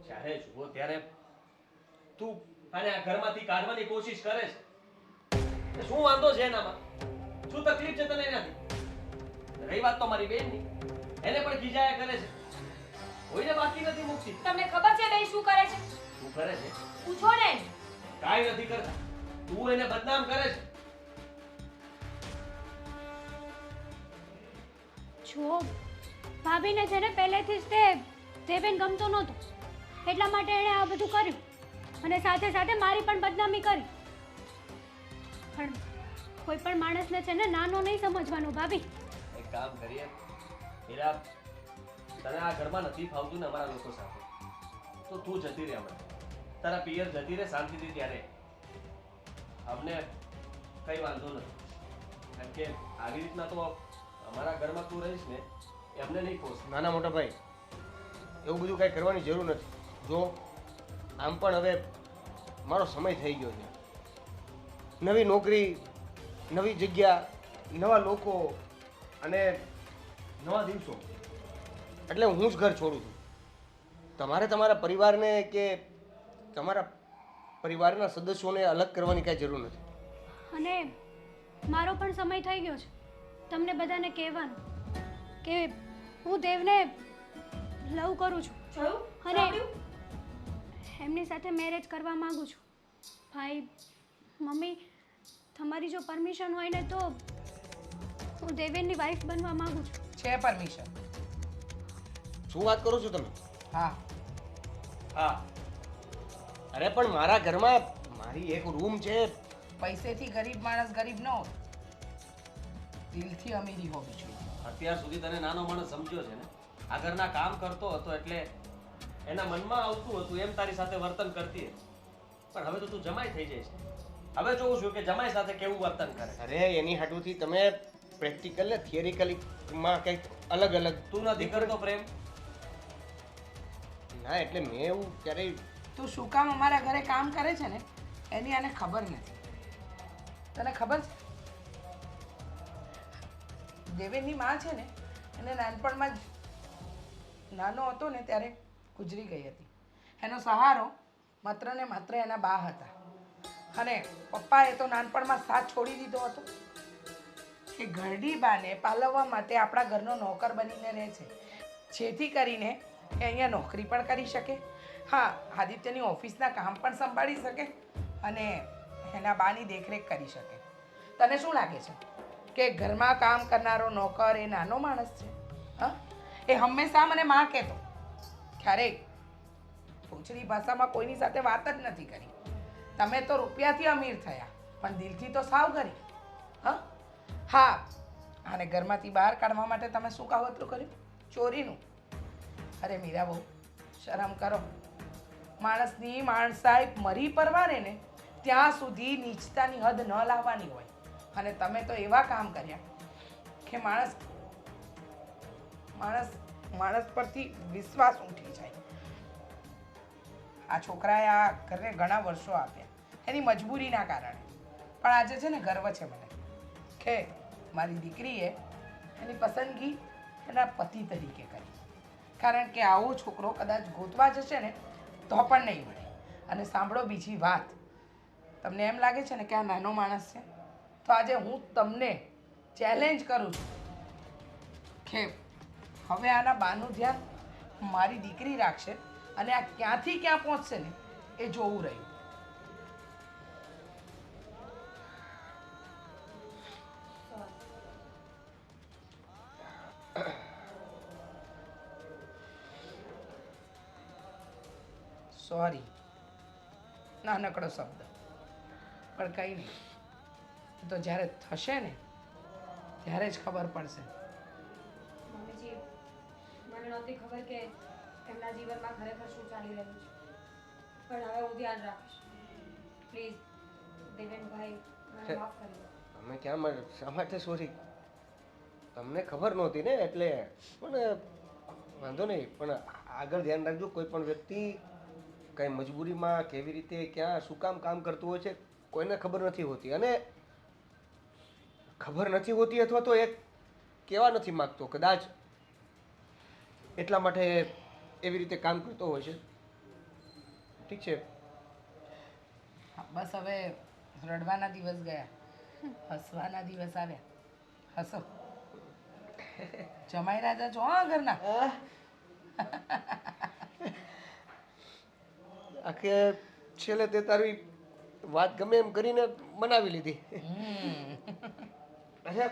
Speaker 4: જ્યારે જુઓ ત્યારે તું આને આ ઘરમાંથી કાઢવાની કોશિશ કરે છે. શું વાંધો છે એનામાં? શું તકલીફ છે તને એનાથી? રહી વાત તો મારી બેનની, એને પણ ખીજાયા કરે છે. કોઈને બાકી નથી મૂકતી.
Speaker 2: તમને ખબર છે બે શું કરે છે?
Speaker 4: શું કરે છે?
Speaker 2: પૂછો ને.
Speaker 4: કાંઈ નથી કરતા. તું એને બદનામ કરે છે.
Speaker 1: જો ભાભીને છે ને પહેલેથી જ તે દેવેન ગમતો નહોતો, એટલા માટે એણે આ બધું કર્યું અને સાથે સાથે મારી પણ બદનામી કરી. પણ કોઈ પણ માણસને છે ને નાનો નહીં સમજવાનો ભાભી.
Speaker 4: એક કામ કરીએ હીરા, તને આ ઘરમાં નથી ફાવતું ને અમારા લોકો સાથે, તો તું જતી રહે હમણાં. તારા પિયર જતી રહે શાંતિથી. ત્યારે અમને કઈ વાંધો નથી, કારણ કે આવી રીતના તો અમારા ઘરમાં તું રહીશ ને એ અમને નહીં પોસ.
Speaker 3: નાના મોટા ભાઈ, એવું બધું કાંઈ કરવાની જરૂર નથી. જો આમ પણ હવે મારો સમય થઈ ગયો છે. નવી નોકરી, નવી જગ્યા, નવા લોકો અને નવા દિવસો, એટલે હું જ ઘર છોડું છું. તમારે તમારા પરિવારને કે તમારા પરિવારના સદસ્યોને અલગ કરવાની કાંઈ જરૂર નથી.
Speaker 1: અને મારો પણ સમય થઈ ગયો છે તમને બધાને કહેવાનું કે હું દેવને લવ કરું છું
Speaker 2: જોયું
Speaker 1: અને
Speaker 2: સાંભળ્યું?
Speaker 1: એમની સાથે મેરેજ કરવા માંગુ છું. ભાઈ મમ્મી તમારી જો પરમિશન હોય ને તો હું દેવેનની વાઈફ બનવા માંગુ છું.
Speaker 5: છે પરમિશન?
Speaker 3: શું વાત કરો છો તમે?
Speaker 5: હા.
Speaker 3: હા. અરે પણ મારા ઘરમાં મારી એક રૂમ છે.
Speaker 5: પૈસેથી ગરીબ માણસ ગરીબ ન હોય, દિલથી અમીરી હોવી જોઈએ.
Speaker 4: અત્યાર સુધી તને નાનો માણસ સમજ્યો છે ને, આ ઘરના કામ કરતો હતો એટલે એના મનમાં આવતું હતું એમ તારી સાથે વર્તન કરતી હતી. પણ હવે તો તું જમાઈ થઈ જઈશ. હવે જોઉં છું કે જમાઈ સાથે કેવું વર્તન કરે.
Speaker 3: અરે એની હાટુથી તમે પ્રેક્ટિકલ ને થિયરિકલી માં કંઈક અલગ અલગ.
Speaker 4: તું નથી કરતો પ્રેમ?
Speaker 3: ના એટલે મેં એવું ક્યારેય.
Speaker 5: તું શું કામ અમારા ઘરે કામ કરે છે ને એની આને ખબર નથી. તને ખબર છે દેવેનની માં છે ને એને નાનપણમાં જ નાનો હતો ને ત્યારે ગુજરી ગઈ હતી. એનો સહારો માત્ર ને માત્ર એના બા હતા અને પપ્પાએ તો નાનપણમાં સાથ છોડી દીધો હતો. એ ઘરડી બાને પાલવવા માટે આપણા ઘરનો નોકર બનીને રહે છે, જેથી કરીને એ અહીંયા નોકરી પણ કરી શકે, હા આદિત્યની ઓફિસના કામ પણ સંભાળી શકે અને એના બાની દેખરેખ કરી શકે. તને શું લાગે છે કે ઘરમાં કામ કરનારો નોકર એ નાનો માણસ છે? હા, એ હંમેશા મને માં કહેતો, ક્યારેય ઓછડી ભાષામાં કોઈની સાથે વાત જ નથી કરી. તમે તો રૂપિયાથી અમીર થયા પણ દિલથી તો સાવ ગરીબ. હા હા, અને ઘરમાંથી બહાર કાઢવા માટે તમે શું કાવતરું કર્યું? ચોરીનું. અરે મીરા બહુ શરમ કરો. માણસની માણસાઈ મરી પરવારે ને ત્યાં સુધી નીચતાની હદ ન લાવવાની હોય. અને તમે તો એવા કામ કર્યા કે માણસ પરથી વિશ્વાસ ઉઠી જાય. આ છોકરાએ આ ઘરને ઘણા વર્ષો આપ્યા એની મજબૂરીના કારણે, પણ આજે છે ને ગર્વ છે મને કે મારી દીકરીએ એની પસંદગી એના પતિ તરીકે કરી. કારણ કે આવો છોકરો કદાચ ગોતવા જશે ને તો પણ નહીં મળે. અને સાંભળો બીજી વાત, તમને એમ લાગે છે ને કે આ નાનો માણસ છે, તો આજે હું તમને ચેલેન્જ કરું છું કે હવે આના બાનું ધ્યાન મારી દીકરી રાખશે અને આ ક્યાંથી ક્યાં પહોંચશે ને એ જોવું રહ્યું. સોરી, નાનકડો શબ્દ, પણ કંઈ નહીં, તો જ્યારે થશે ને ત્યારે જ ખબર પડશે.
Speaker 2: મમ્મીજી, મને નહોતી ખબર કે એમના જીવનમાં ખરેખર શું ચાલી રહ્યું છે, પણ હવે હું ધ્યાન રાખીશ. પ્લીઝ દેવેનભાઈ, મને માફ કરી દો.
Speaker 3: અમે ક્યાં શા માટે સોરી? તમને ખબર નહોતી ને એટલે. પણ વાંધો નહીં, પણ આગળ ધ્યાન રાખજો. કોઈ પણ વ્યક્તિ કંઈ મજબૂરીમાં કેવી રીતે ક્યાં શું કામ કરતું હોય છે કોઈને ખબર નથી હોતી. અને ખબર નથી હોતી અથવા તો એક કહેવા નથી માગતો, કદાચ એટલા માટે એવી રીતે કામ કરતો હોય છે. ઠીક છે,
Speaker 5: બસ હવે રડવાના દિવસ ગયા, હસવાના દિવસ આવ્યા. હસો, જમાઈ રાજા છો હા ઘરના.
Speaker 3: આખે છેલ્લે તે તારી વાત ગમે એમ કરીને બનાવી લીધી. અચ્છા,